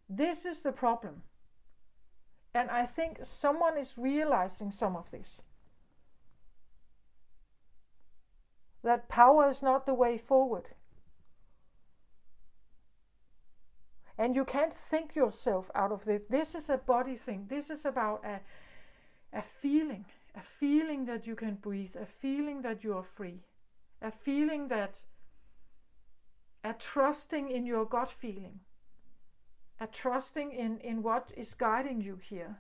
Speaker 1: This is the problem, and I think someone is realizing some of this. That power is not the way forward, and you can't think yourself out of it. This is a body thing. This is about a feeling that you can breathe, a feeling that you are free, a feeling that, a trusting in your gut feeling, a trusting in what is guiding you here.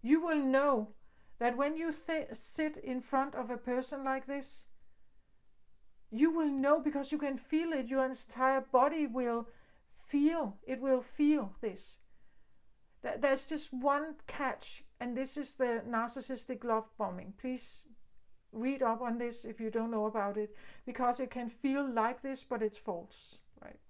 Speaker 1: You will know that when you sit in front of a person like this, you will know, because you can feel it. Your entire body will feel this. There's just one catch, and this is the narcissistic love bombing. Please read up on this if you don't know about it, because it can feel like this, but it's false, right?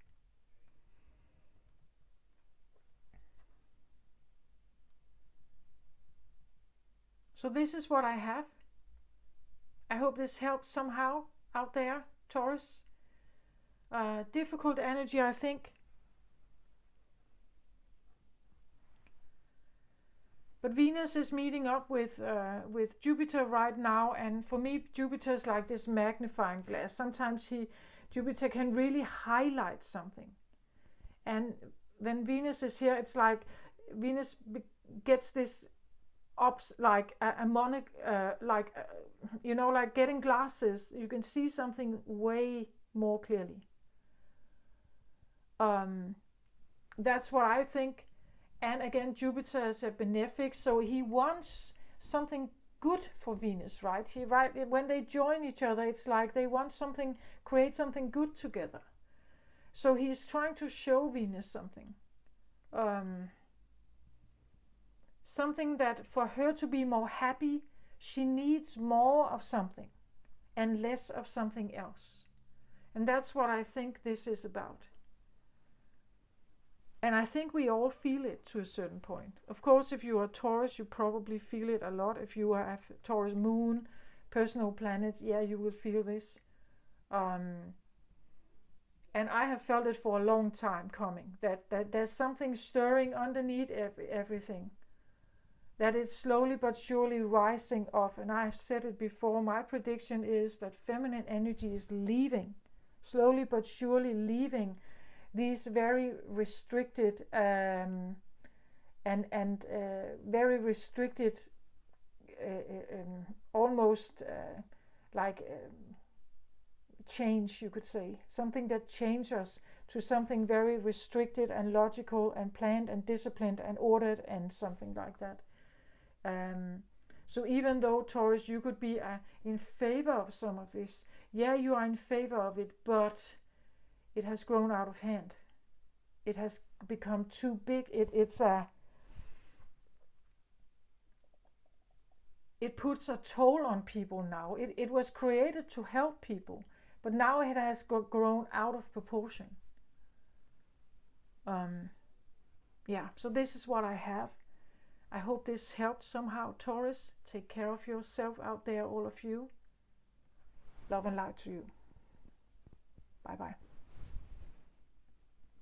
Speaker 1: So this is what I have. I hope this helped somehow out there, Taurus. Difficult energy, I think. But Venus is meeting up with Jupiter right now, and for me, Jupiter is like this magnifying glass. Sometimes Jupiter can really highlight something, and when Venus is here, it's like Venus gets this like a monic, you know, like getting glasses. You can see something way more clearly. That's what I think. And again, Jupiter is a benefic, so he wants something good for Venus, right? When they join each other, it's like they want something, create something good together. So he's trying to show Venus something. Something that for her to be more happy, she needs more of something and less of something else. And that's what I think this is about. And I think we all feel it to a certain point. Of course, if you are Taurus, you probably feel it a lot. If you are Taurus moon, personal planet, yeah, you will feel this. And I have felt it for a long time coming, that there's something stirring underneath everything. That it's slowly but surely rising up. And I've said it before, my prediction is that feminine energy is leaving, slowly but surely leaving these very restricted and very restricted, almost like change, you could say. Something that changes us to something very restricted and logical and planned and disciplined and ordered and something like that. So even though, Taurus, you could be in favor of some of this, yeah, you are in favor of it, but it has grown out of hand. It has become too big. It puts a toll on people now. It was created to help people, but now it has grown out of proportion. Yeah, so this is what I have. I hope this helped somehow, Taurus. Take care of yourself out there, all of you. Love and light to you. Bye bye.